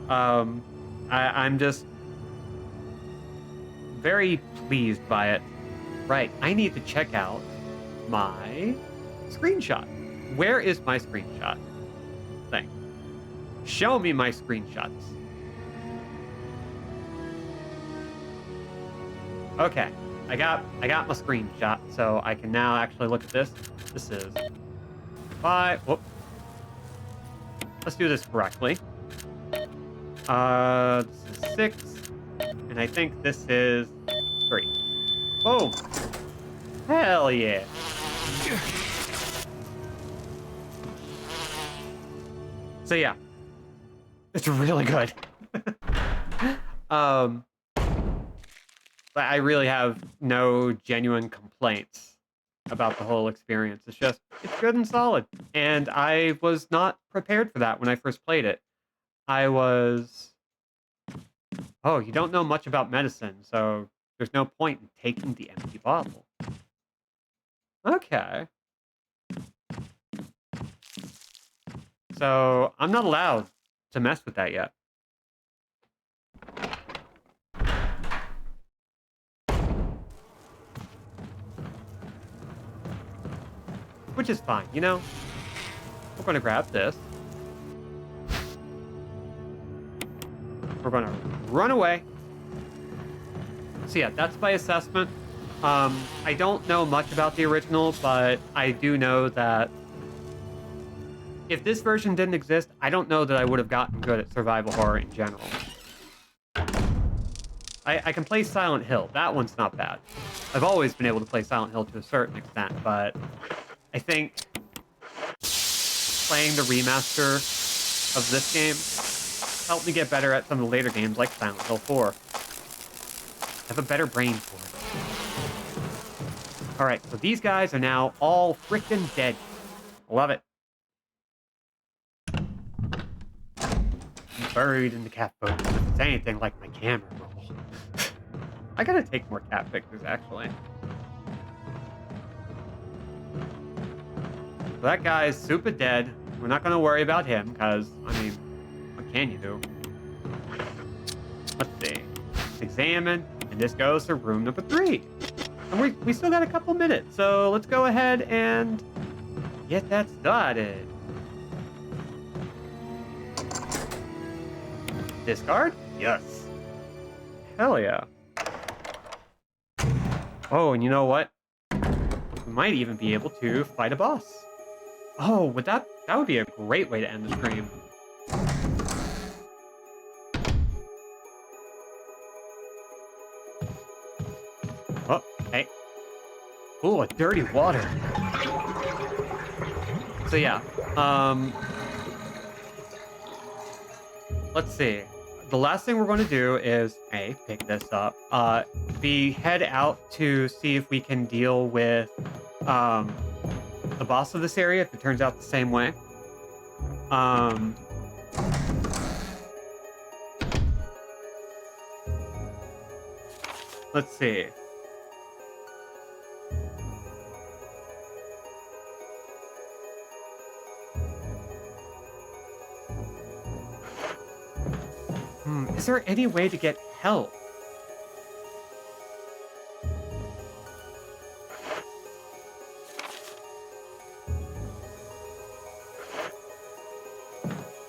I'm just very pleased by it. Right, I need to check out my screenshot. Where is my screenshot thing? Show me my screenshots. Okay, I got my screenshot, so I can now actually look at this. This is 5. Whoop. Let's do this correctly. This is 6, and I think this is 3. Boom! Hell yeah! So yeah, it's really good. But I really have no genuine complaints about the whole experience. It's good and solid. And I was not prepared for that when I first played it. I was, oh, you don't know much about medicine, so there's no point in taking the empty bottle. Okay. So I'm not allowed to mess with that yet. Which is fine, you know? We're gonna grab this. We're gonna run away. So yeah, that's my assessment. I don't know much about the original, but I do know that if this version didn't exist, I don't know that I would have gotten good at survival horror in general. I can play Silent Hill. That one's not bad. I've always been able to play Silent Hill to a certain extent, but I think playing the remaster of this game helped me get better at some of the later games like Silent Hill 4. I have a better brain for it. Alright, so these guys are now all freaking dead. Love it. I'm buried in the cat photos if it's anything like my camera roll. I gotta take more cat pictures, actually. So that guy is super dead. We're not gonna worry about him, because, I mean, what can you do? Let's see. Examine, and this goes to room number 3. And we still got a couple minutes, so let's go ahead and get that started. Discard? Yes. Hell yeah. Oh, and you know what? We might even be able to fight a boss. Oh, that would be a great way to end the stream. Oh, hey. Ooh, a dirty water. So yeah, let's see. The last thing we're going to do is A, pick this up. B, head out to see if we can deal with the boss of this area if it turns out the same way. Let's see. Is there any way to get help?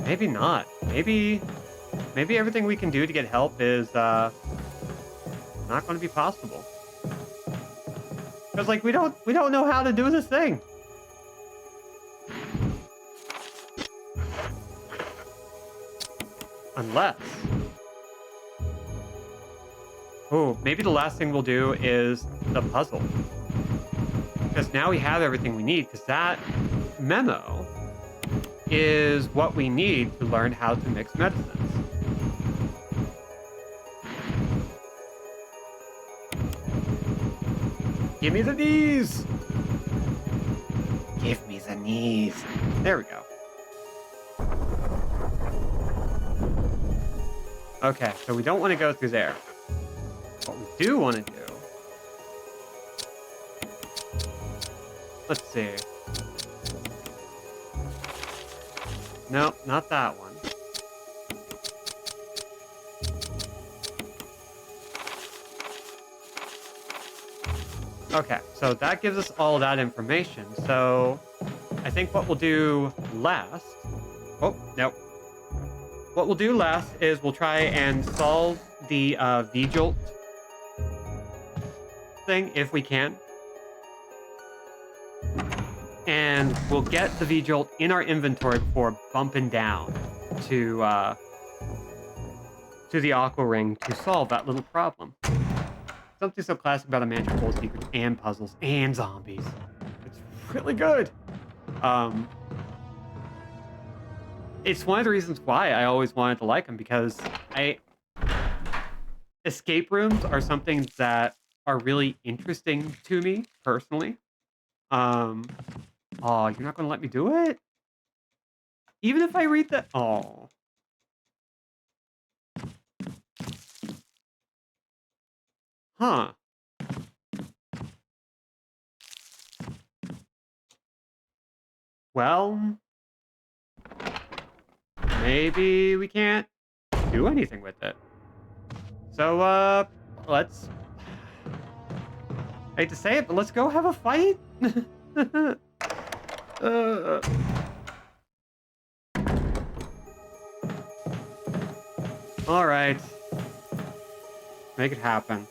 Maybe not. Maybe everything we can do to get help is not going to be possible. Because like we don't know how to do this thing. Unless. Oh, maybe the last thing we'll do is the puzzle. Because now we have everything we need, because that memo is what we need to learn how to mix medicines. Give me the knees! Give me the knees. There we go. Okay, so we don't want to go through there. What we do want to do... Let's see. No, not that one. Okay, so that gives us all that information. So I think what we'll do last... Oh, no. What we'll do last is we'll try and solve the V-Jolt thing, if we can. And we'll get the V-Jolt in our inventory before bumping down to the Aqua Ring to solve that little problem. Something so classic about a mansion full of secrets and puzzles and zombies. It's really good. It's one of the reasons why I always wanted to like them, because escape rooms are something that are really interesting to me personally. Oh, you're not gonna let me do it? Even if I read that. Oh. Huh. Well, maybe we can't do anything with it. So, let's... I hate to say it, but let's go have a fight. All right. Make it happen.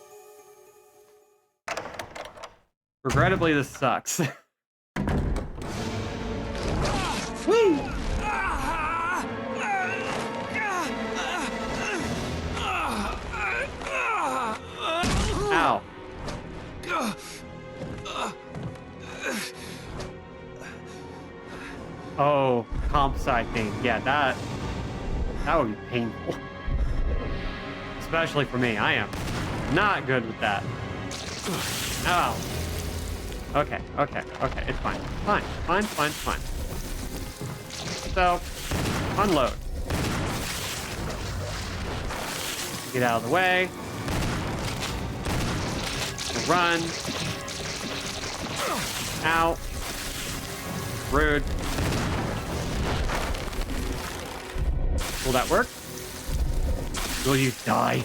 Regrettably, this sucks. Whee! Ow. Oh, comp sci thing. Yeah, that would be painful. Especially for me. I am not good with that. Ow. Okay. It's fine. Fine. So, unload. Get out of the way. Run. Ow. Rude. Will that work? Will you die?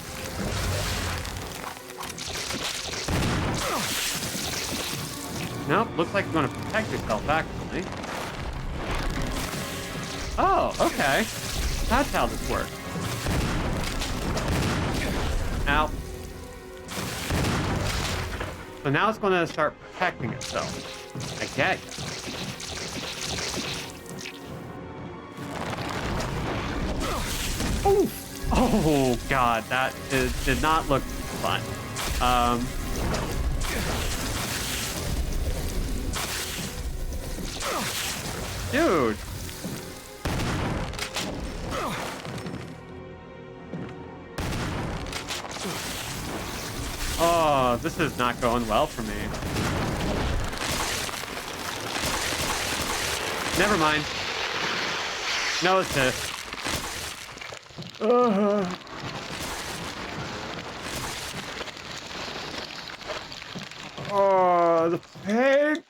Nope, looks like you're going to protect yourself, actually. Oh, okay. That's how this works. Ow. So now it's going to start protecting itself. I get you. Oh, oh God, that did not look fun. Dude. Oh, this is not going well for me. Never mind. No assist. Oh, the pain.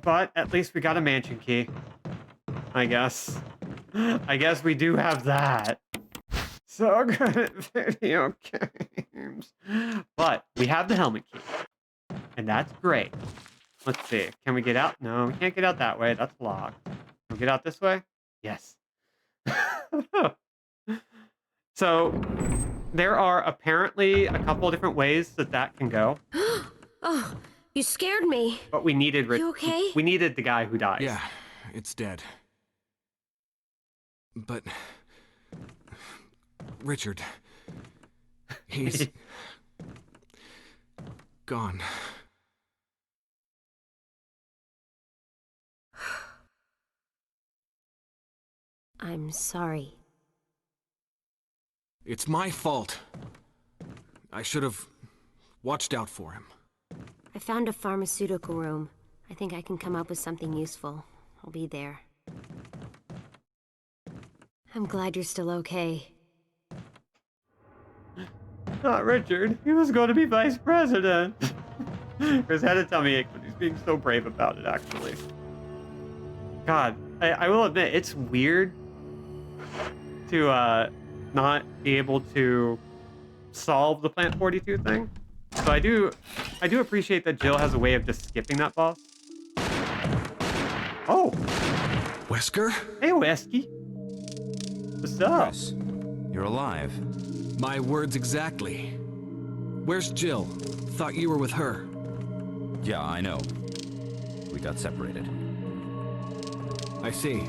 But at least we got a mansion key. I guess. I guess we do have that. So good at video games. But we have the helmet key. And that's great. Let's see. Can we get out? No, we can't get out that way. That's locked. Can we get out this way? Yes. So there are apparently a couple of different ways that can go. Oh, you scared me. But we needed... You okay? We needed the guy who dies. Yeah, it's dead. But... Richard... He's... gone. I'm sorry. It's my fault. I should have watched out for him. I found a pharmaceutical room. I think I can come up with something useful. I'll be there. I'm glad you're still okay. Not Richard. He was going to be vice president. Chris had to tell me he's being so brave about it, actually. God, I will admit, it's weird to not be able to solve the Plant 42 thing. So I do appreciate that Jill has a way of just skipping that boss. Oh. Wesker? Hey, Wesky. What's up? Chris, you're alive. My words exactly. Where's Jill? Thought you were with her. Yeah, I know. We got separated. I see.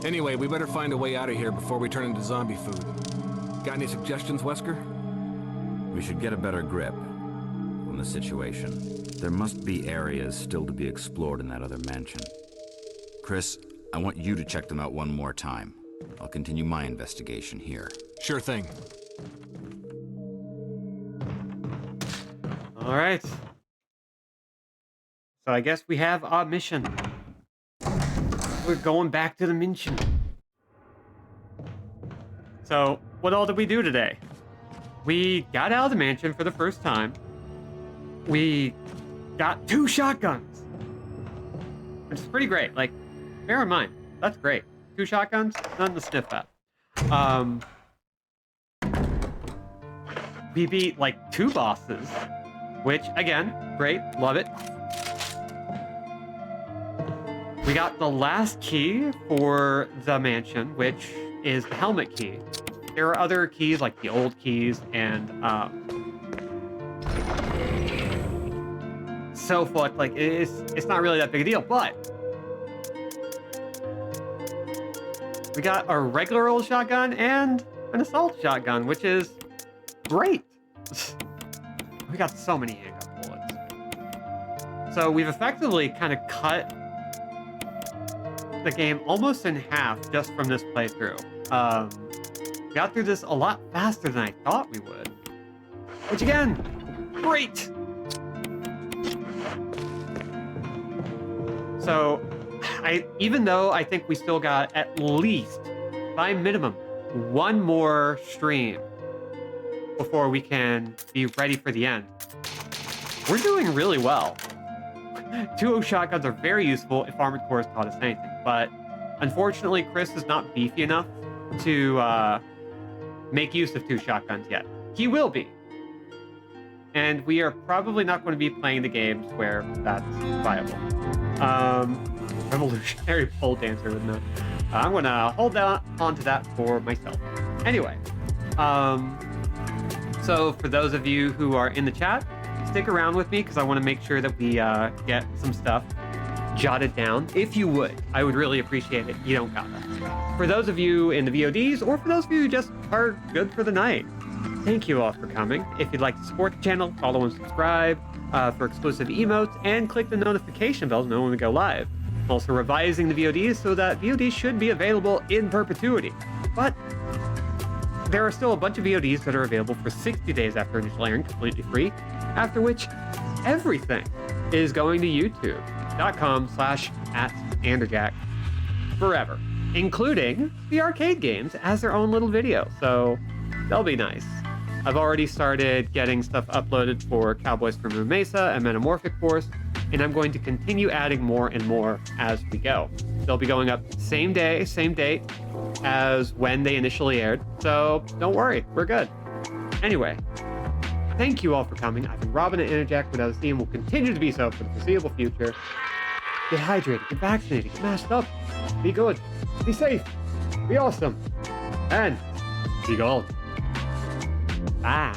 Anyway, we better find a way out of here before we turn into zombie food. Got any suggestions, Wesker? We should get a better grip on the situation. There must be areas still to be explored in that other mansion. Chris, I want you to check them out one more time. I'll continue my investigation here. Sure thing. All right. So I guess we have our mission. We're going back to the mansion. So, what all did we do today? We got out of the mansion for the first time. We got 2 shotguns. which is pretty great. Like, bear in mind, that's great. 2 shotguns, nothing to sniff at. We beat like 2 bosses, which again, great, love it. We got the last key for the mansion, which is the helmet key. There are other keys like the old keys and so forth. Like it's not really that big a deal, but we got a regular old shotgun and an assault shotgun, which is great. We got so many handgun bullets. So we've effectively kind of cut the game almost in half just from this playthrough. Got through this a lot faster than I thought we would. Which again, great! So, even though I think we still got at least, by minimum, 1 more stream before we can be ready for the end, we're doing really well. 2 shotguns are very useful if Armored Core has taught us anything, but unfortunately, Chris is not beefy enough to make use of 2 shotguns yet. He will be. And we are probably not going to be playing the games where that's viable. Revolutionary pole dancer with no. I'm going to hold on to that for myself. Anyway, so for those of you who are in the chat, stick around with me because I want to make sure that we get some stuff jotted down. If you would, I would really appreciate it. You don't got that. For those of you in the VODs, or for those of you who just are good for the night, thank you all for coming. If you'd like to support the channel, follow and subscribe for exclusive emotes, and click the notification bell to know when we go live. I'm also revising the VODs so that VODs should be available in perpetuity. But there are still a bunch of VODs that are available for 60 days after initial airing, completely free, after which everything is going to youtube.com/@anderjack forever, including the arcade games as their own little video. So that'll be nice. I've already started getting stuff uploaded for Cowboys from Moon Mesa and Metamorphic Force, and I'm going to continue adding more and more as we go. They'll be going up same day, same date as when they initially aired, so don't worry, we're good. Anyway, thank you all for coming. I've been Robin at Interjack without a C, and will continue to be so for the foreseeable future. Get hydrated, get vaccinated, get masked up, be good, be safe, be awesome, and be gold. Bye.